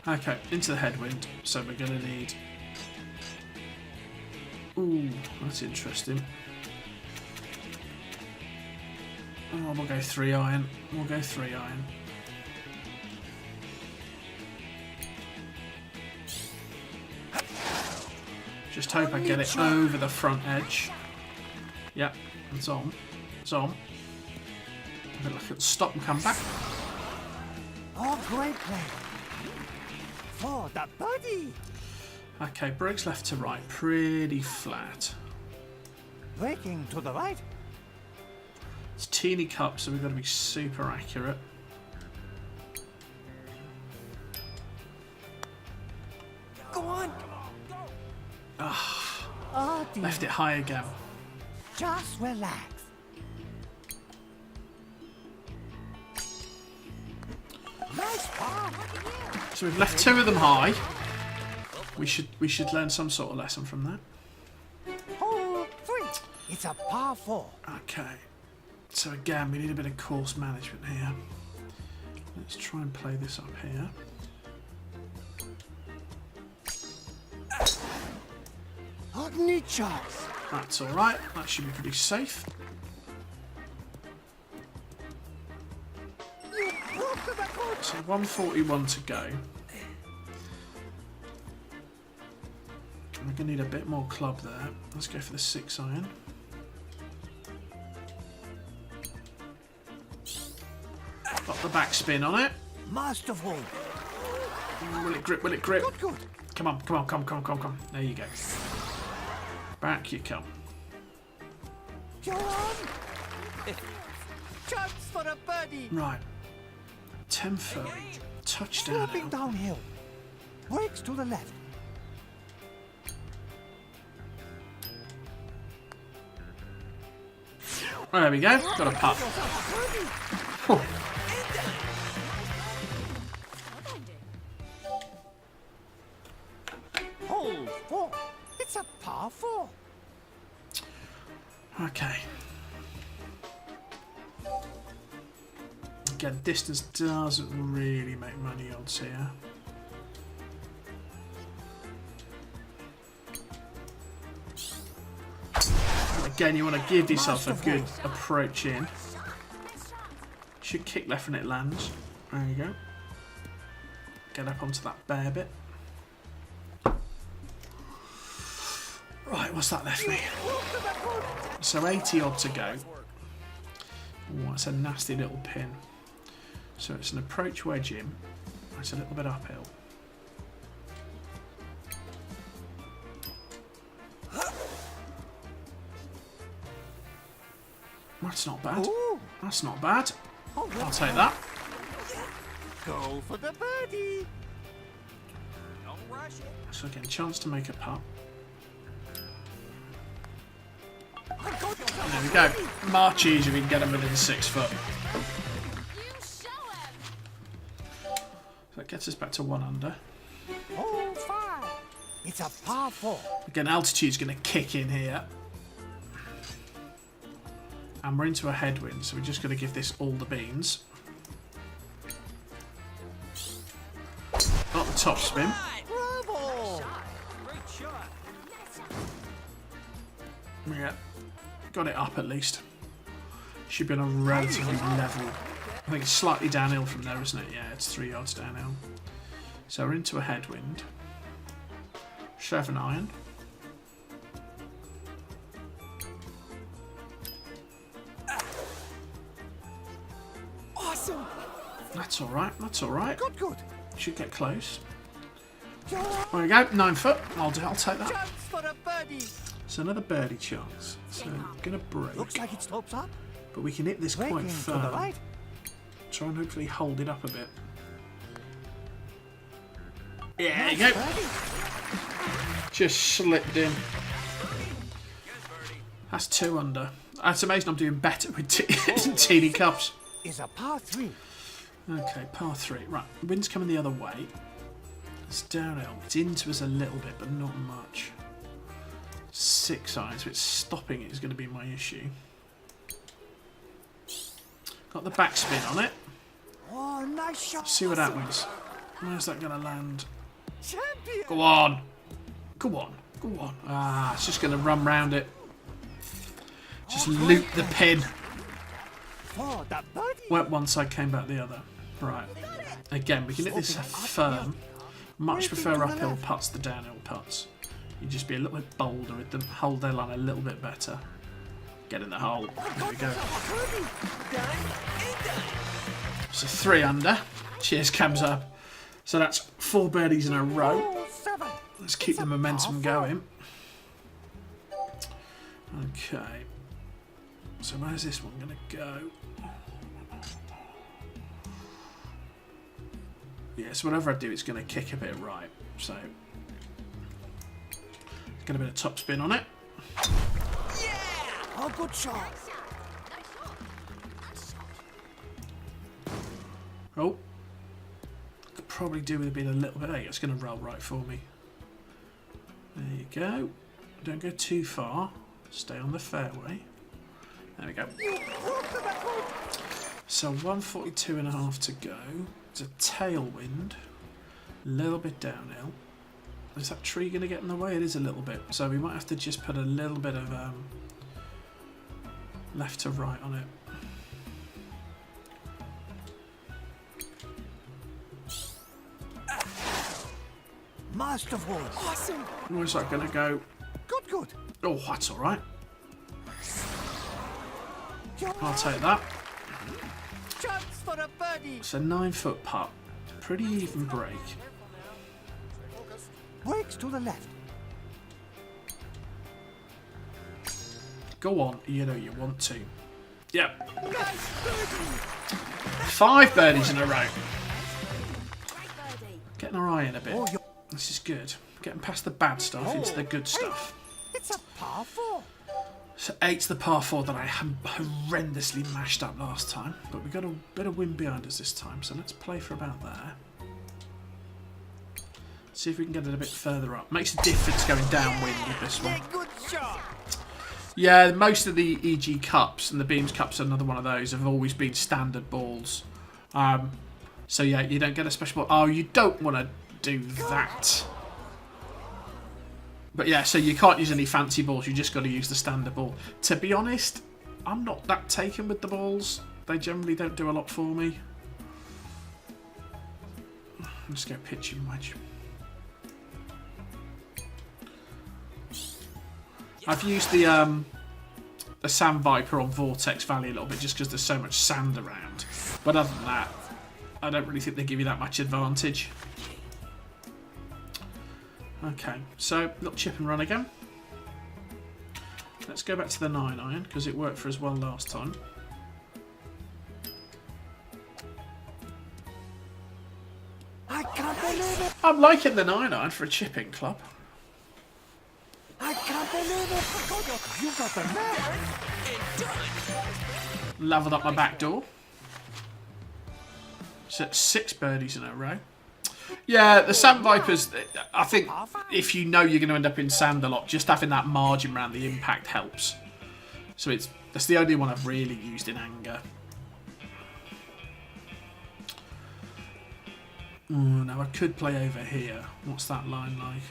Okay, into the headwind. So we're going to need... Ooh, that's interesting. Oh, we'll go 3-iron. We'll go 3-iron. Just hope I get it over the front edge. Yep, it's on. It's on. I'm going to stop and come back. Oh, great play. For the birdie. Okay, breaks left to right. Pretty flat. Breaking to the right. It's teeny cup, so we've got to be super accurate. Go on. Ah, Oh, dear. left it high again. Just relax. Nice par. So we've left 2 of them high. We should learn some sort of lesson from that. Hole 3. It's a par 4. Okay. So again, we need a bit of course management here. Let's try and play this up here. Oh, neat shots. That's all right. That should be pretty safe. You broke the record. So 141 to go. We're going to need a bit more club there. Let's go for the 6-iron. Got the backspin on it. Masterful. Will it grip? Will it grip? Good, good. Come on, come on, come, come, come, come. There you go. Back you come. Go on. Chance for a birdie. Right. 10 foot. Touchdown. Sloping downhill. Breaks to the left. There we go. Got a putt. Whew. Hole 4. It's a par 4. Okay. Again, distance doesn't really make money odds here. Again, you want to give yourself a good approach in. Should kick left when it lands. There you go. Get up onto that bare bit. Right, what's that left me? So 80 odd to go. Oh, that's a nasty little pin. So it's an approach wedge in. It's a little bit uphill. That's not bad. Ooh. That's not bad. I'll take that. Go for the birdie. Don't rush it. So again, chance to make a putt. There we go. Much easier if we can get them within 6 foot. So that gets us back to 1 under. Oh, 5. It's a par 4. Again, altitude's going to kick in here. And we're into a headwind, so we're just going to give this all the beans. Got the top spin. Bravo! Great shot. Yeah, got it up at least. Should be on a relatively level. I think it's slightly downhill from there, isn't it? Yeah, it's 3 yards downhill. So we're into a headwind. 7 iron. Awesome. That's all right. That's all right. Good, good. Should get close. Chance There we go. 9 foot. I'll take that. for a birdie. It's another birdie chance. So gonna break, Looks like it slopes up. but we can hit this quite Breaking to the firm. right. Try and hopefully hold it up a bit. Yeah, there you go. Birdie. Just slipped in. That's 2 under. That's amazing. I'm doing better with teeny cups. Is a par 3. Okay, par 3. Right, wind's coming the other way. It's downhill. It's into us a little bit, but not much. 6 irons, so it's stopping it is going to be my issue. Got the backspin on it. Oh, nice shot. See what happens. Where's that going to land? Champion. Go on. Go on. Go on. Ah, it's just going to run round it. Just loop the pin. Oh, that birdie. Went one side, came back the other. Right. Again, we can hit this firm. Much prefer uphill putts to downhill putts. You just be a little bit bolder with them. Hold their line a little bit better. Get in the hole. There we go. So 3 under. Cheers, cams up. So that's 4 birdies in a row. Oh, 7. Let's keep the momentum going. Okay. So where's this one going to go? Yeah, so whatever I do, it's going to kick a bit right. So, get a bit of top spin on it. Yeah. Oh, good shot. Oh. Could probably do with being a little bit. Hey, it's going to roll right for me. There you go. Don't go too far. Stay on the fairway. There we go. So 142.5 to go. It's a tailwind. A little bit downhill. Is that tree going to get in the way? It is a little bit. So we might have to just put a little bit of left to right on it. Masterful. Awesome. Where's that going to go? Good, good. Oh, that's all right. I'll take that. Chance for a birdie. It's a 9 foot putt. Pretty even break. Breaks to the left. Go on, you know you want to. Yep. Nice birdie. 5 birdies in a row. Getting our eye in a bit. Oh, This is good. Getting past the bad stuff into the good stuff. it's a par 4. So 8's the par 4 that I horrendously mashed up last time. But we got a bit of wind behind us this time. So let's play for about there. See if we can get it a bit further up. Makes a difference going downwind with this one. Yeah, good shot. Yeah, most of the EG Cups and the Beams Cups, another one of those, have always been standard balls. So yeah, you don't get a special ball. Oh, you don't want to do that. But yeah, so you can't use any fancy balls. You just got to use the standard ball. To be honest, I'm not that taken with the balls. They generally don't do a lot for me. Let's go pitching wedge. I've used the Sand Viper on Vortex Valley a little bit just because there's so much sand around. But other than that, I don't really think they give you that much advantage. Okay, so little chip and run again. Let's go back to the 9-iron because it worked for us well last time. I can't believe it! I'm liking the 9-iron for a chipping club. I can't believe it! You got the nerve! Leveled up my back door. So 6 birdies in a row. Yeah, the Sand Vipers, I think if you know you're going to end up in sand a lot, just having that margin around the impact helps. So that's the only one I've really used in anger. Ooh, now I could play over here. What's that line like?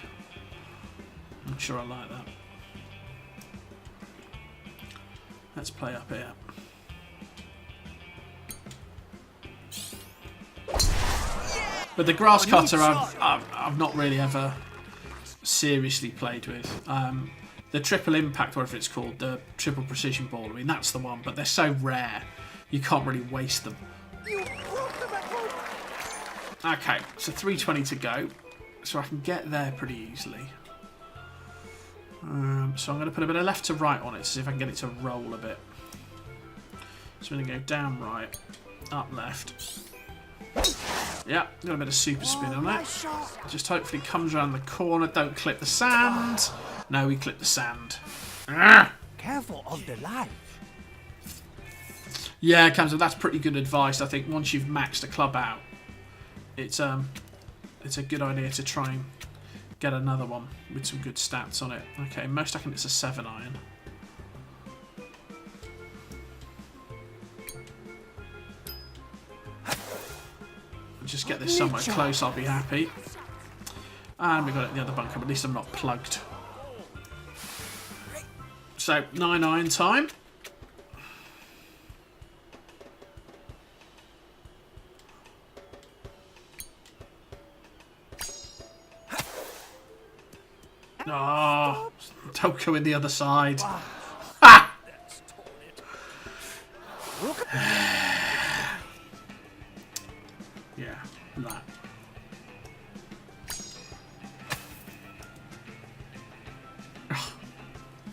I'm sure I like that. Let's play up here. But the grass cutter I've not really ever seriously played with. The triple impact, whatever it's called, the triple precision ball, I mean that's the one, but they're so rare you can't really waste them. Okay, so 320 to go, so I can get there pretty easily. So I'm going to put a bit of left to right on it to see if I can get it to roll a bit. So I'm going to go down right, up left. Yeah, got a bit of super spin on it. Just hopefully comes around the corner. Don't clip the sand. No, we clip the sand. Careful of the light. Yeah, Kamsa, that's pretty good advice. I think once you've maxed a club out, it's a good idea to try and get another one with some good stats on it. Okay, most I think it's a 7-iron. Just get this somewhere close, I'll be happy. And we got it in the other bunker, but at least I'm not plugged. So, 9-iron time. Oh, don't go in the other side. Ha! Yeah, that.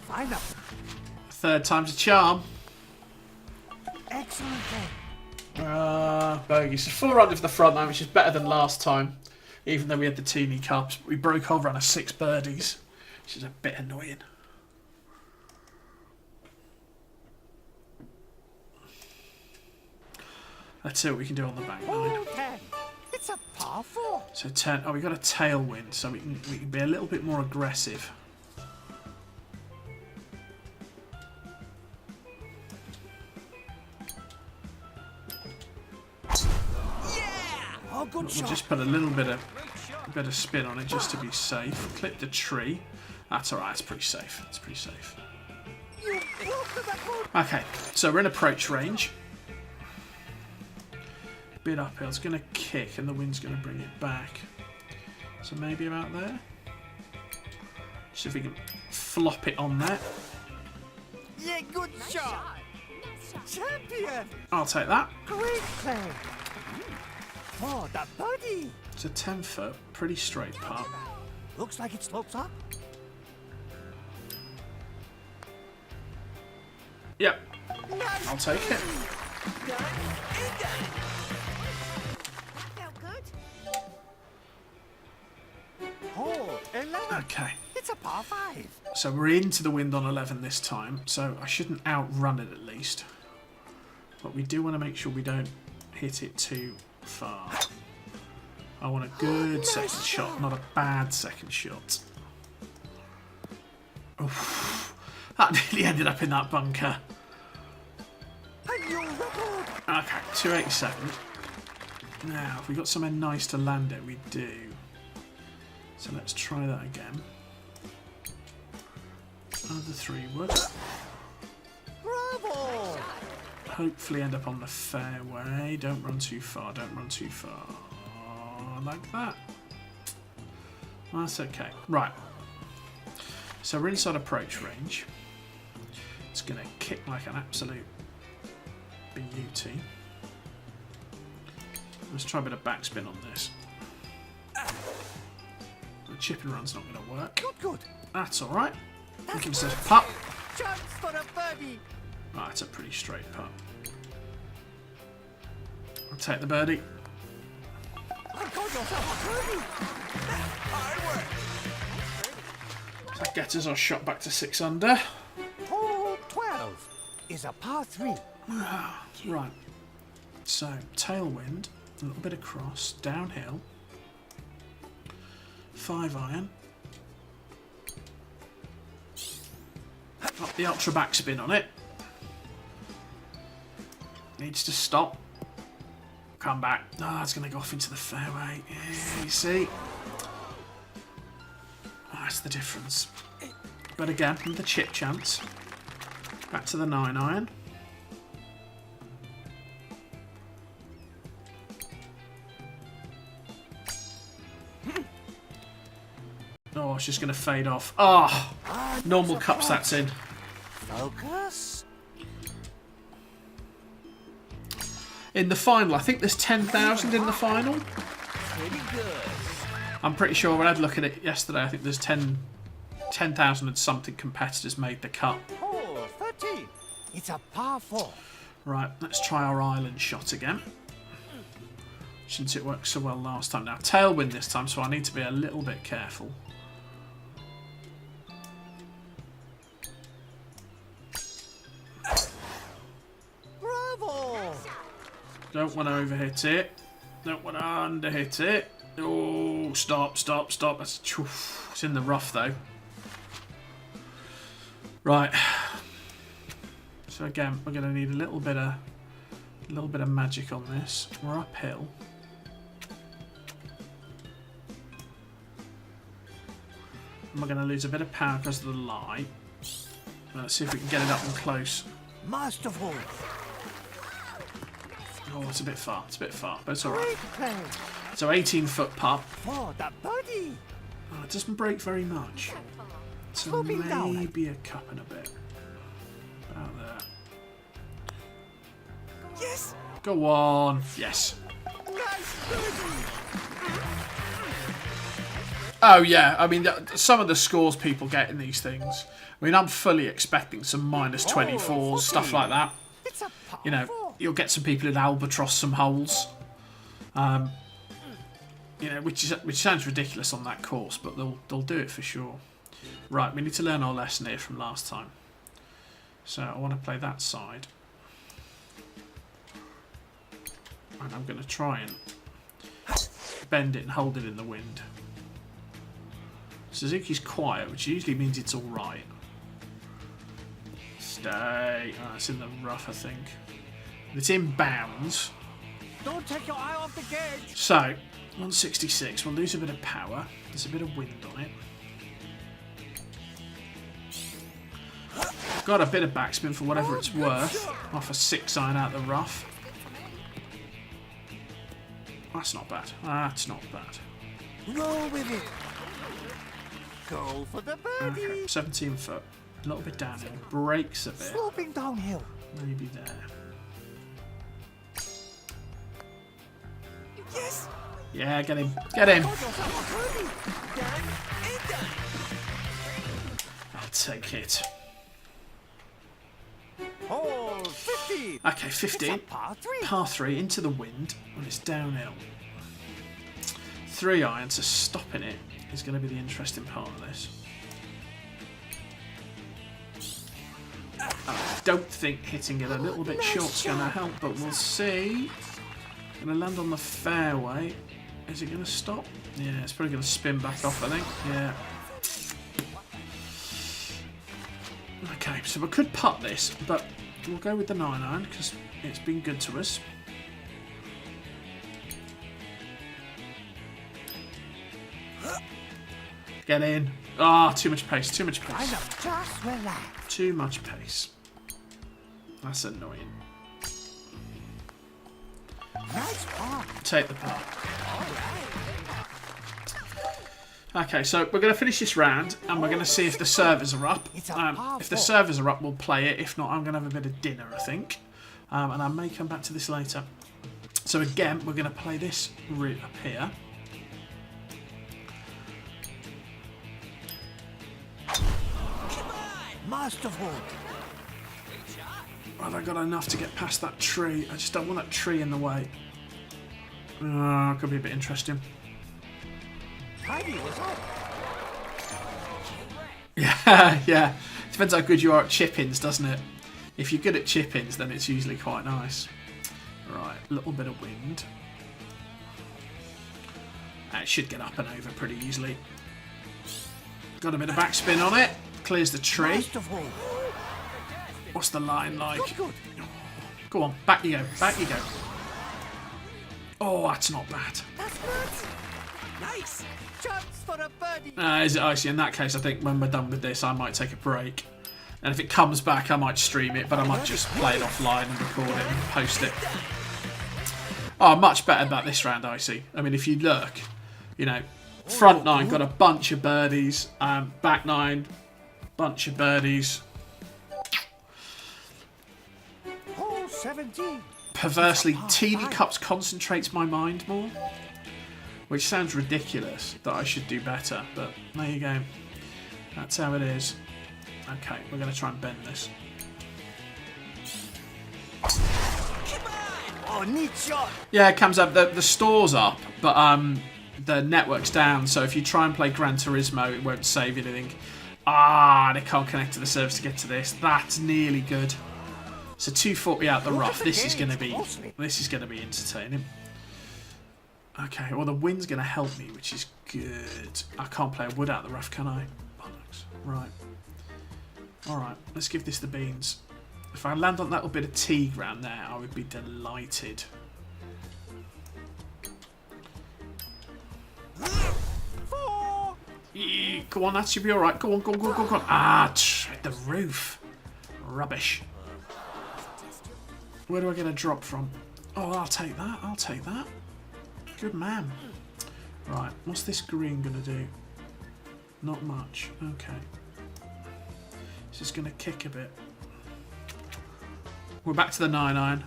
Find up. Third time's a charm. Excellent game. Bogey. So 4 under for the front line, which is better than last time. Even though we had the teeny cups, we broke over on a 6 birdies, which is a bit annoying. Let's see what we can do on the back nine. 10. It's a par 4. So 10. Oh, we got a tailwind, so we can be a little bit more aggressive. Oh, good We'll shot. just put a little bit of spin on it just to be safe. Clip the tree. That's alright. It's pretty safe. It's pretty safe. Okay, so we're in approach range. Bit uphill. It's going to kick, and the wind's going to bring it back. So maybe about there. See if we can flop it on there. Yeah, good shot. Champion. I'll take that. Great play. Oh, the birdie. It's a 10-foot, pretty straight putt. Looks like it slopes up. Yep, I'll take it. Felt good. Oh, 11. Okay, It's a par 5. so we're into the wind on 11 this time, so I shouldn't outrun it at least. But we do want to make sure we don't hit it too far. I want a good second shot, not a bad second shot. Oof. That nearly ended up in that bunker. A new record. Okay, 287. Now, if we got somewhere nice to land it, we do. So let's try that again. Another 3 wood. Bravo! Hopefully end up on the fairway. Don't run too far, don't run too far. Like that. That's okay. Right. So we're inside approach range. It's going to kick like an absolute beauty. Let's try a bit of backspin on this. The chip and run's not going to work. Good. That's alright. Give us a putt. Chance for a birdie. Oh, it's a pretty straight putt. I'll take the birdie. I've got yourself a birdie. That gets us our shot back to 6 under. Hole 12 is a par 3. Right. So, tailwind, a little bit across, downhill. 5 iron. Got the ultra backspin on it. Needs to stop. Come back. Ah, it's going to go off into the fairway. Yeah, you see? That's the difference. But again, with the chip chance. Back to the 9 iron. Oh, it's just going to fade off. Oh, normal cups that's in. Focus. In the final, I think there's 10,000 in the final. Pretty good. I'm pretty sure when I had a look at it yesterday, I think there's 10,000 and something competitors made the cut. Hole 13. It's a par 4. Right, let's try our island shot again. Since it worked so well last time. Now, tailwind this time, so I need to be a little bit careful. Bravo! Don't want to overhit it. Don't want to underhit it. Oh, stop. That's, it's in the rough though. Right. So again, we're going to need a little bit of magic on this. We're uphill. And we're going to lose a bit of power because of the light. Let's see if we can get it up and close. Masterful. Oh, it's a bit far, but it's alright. Great play. So 18-foot putt. For the birdie. Oh, it doesn't break very much. So Sloping down. maybe a cup and a bit. About there. Yes. Go on. Yes. Nice birdie. Oh, yeah. I mean, some of the scores people get in these things. I mean, I'm fully expecting some minus 24s, stuff like that. It's a par You know, 4. you'll get some people in albatross some holes. You know, which sounds ridiculous on that course, but they'll do it for sure. Right, we need to learn our lesson here from last time. So I want to play that side. And I'm going to try and bend it and hold it in the wind. Suzuki's quiet, which usually means it's alright. Stay. Oh, it's in the rough, I think. It's in bounds. Don't take your eye off the gauge. So, 166. We'll lose a bit of power. There's a bit of wind on it. Got a bit of backspin for whatever it's worth. Off a 6 iron out the rough. That's not bad. That's not bad. Roll with it. Go for the birdie. Okay, 17 foot. A little bit downhill. Breaks a bit. Sloping downhill. Maybe there. Yes. Yeah, get him. Get him. Got yourself a birdie. Done and done. I'll take it. Hole 15. Okay, 15. It's a par 3. Par 3 into the wind when it's downhill. 3 iron, so stopping it is going to be the interesting part of this. I don't think hitting it a little bit short's going to help, but we'll see. Going to land on the fairway. Is it going to stop? Yeah, it's probably going to spin back off, I think. Yeah. Okay, so we could putt this, but we'll go with the 9-iron because it's been good to us. Get in. Ah, too much pace, too much pace. Just relax. Too much pace. That's annoying. Nice par. Take the par. Okay, so we're going to finish this round and we're going to see if the servers are up. If the servers are up, we'll play it. If not, I'm going to have a bit of dinner, I think. And I may come back to this later. So again, we're going to play this route up here. Masterful. Have I got enough to get past that tree? I just don't want that tree in the way. Could be a bit interesting. Tidy was up. Yeah. Depends how good you are at chip-ins, doesn't it? If you're good at chip-ins, then it's usually quite nice. Right, a little bit of wind. It should get up and over pretty easily. Got a bit of backspin on it. Clears the tree. Masterful. What's the line like? Good. Go on, back you go, back you go. Oh, that's not bad. That's good. Nice. Chance for a birdie. Is it icy? In that case, I think when we're done with this, I might take a break. And if it comes back, I might stream it, but I might just play it offline and record it and post it. Oh, much better about this round, Icy. I mean, if you look, you know, front nine got a bunch of birdies, back nine, bunch of birdies. Hole 17. Perversely, Teeny Cups concentrates my mind more, which sounds ridiculous that I should do better, but there you go. That's how it is. Okay, we're going to try and bend this. Oh, neat shot. Yeah, it comes up. The store's up, but the network's down. So if you try and play Gran Turismo, it won't save anything. And it can't connect to the service to get to this. That's nearly good. So 240 out the rough. This is going to be entertaining. Okay, well the wind's going to help me, which is good. I can't play a wood out the rough, can I? Bollocks. Right. All right. Let's give this the beans. If I land on that little bit of tea ground there, I would be delighted. Go on, that should be all right. Go on, go on, go on, go on. Go on. The roof. Rubbish. Where do I get a drop from? Oh, I'll take that. I'll take that. Good man. Right, what's this green going to do? Not much. Okay. It's just going to kick a bit. We're back to the 9-iron.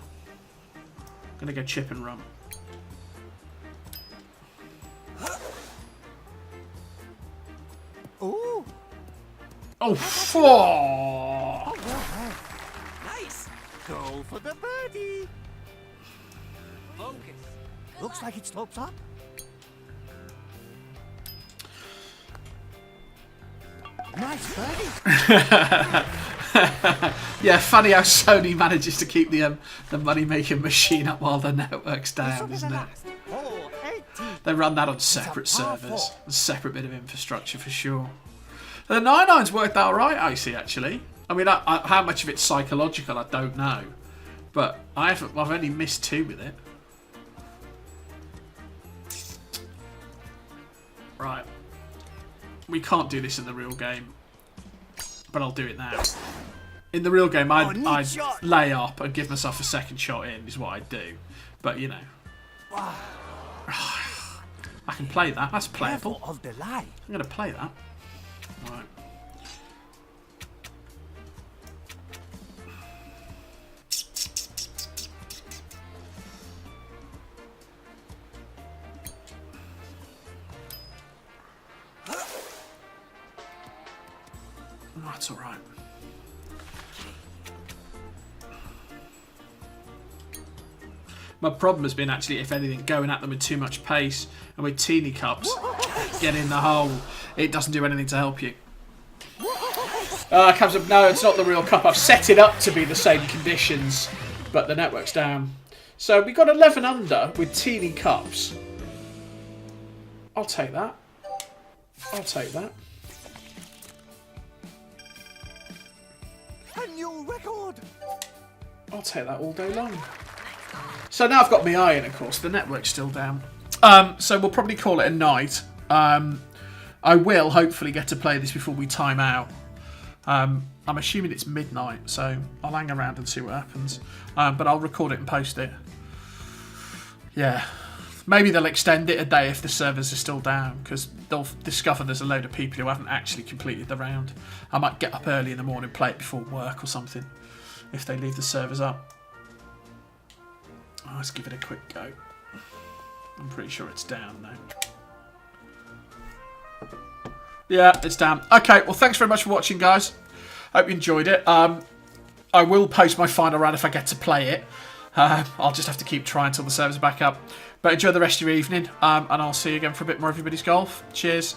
Going to go chip and run. Ooh. Oh, four! Nice. Go for the birdie. Focus. Looks like it slopes up. Nice birdie. Yeah, funny how Sony manages to keep the money-making machine up while the network's down, isn't it? Oh, 18. They run that on separate servers. A separate bit of infrastructure for sure. The 9-iron's worked out alright, Icy, actually. I mean, how much of it's psychological, I don't know. But I've only missed 2 with it. Right. We can't do this in the real game. But I'll do it now. In the real game, I'd lay up and give myself a second shot in, is what I'd do. But, you know. Wow. I can play that. That's playable. Of the lie. I'm going to play that. Right. That's all right. My problem has been actually, if anything, going at them with too much pace and with teeny cups, get in the hole. It doesn't do anything to help you. Comes up. No, it's not the real cup. I've set it up to be the same conditions, but the network's down. So we got 11 under with teeny cups. I'll take that. I'll take that. brand new record. I'll take that all day long. So now I've got my eye in, of course. The network's still down. So we'll probably call it a night. I will hopefully get to play this before we time out. I'm assuming it's midnight, so I'll hang around and see what happens. But I'll record it and post it. Yeah. Maybe they'll extend it a day if the servers are still down, because they'll discover there's a load of people who haven't actually completed the round. I might get up early in the morning, play it before work or something, if they leave the servers up. Let's give it a quick go. I'm pretty sure it's down now. Yeah, it's down. Okay, well, thanks very much for watching, guys. Hope you enjoyed it. I will post my final round if I get to play it. I'll just have to keep trying until the servers are back up. But enjoy the rest of your evening, and I'll see you again for a bit more Everybody's Golf. Cheers.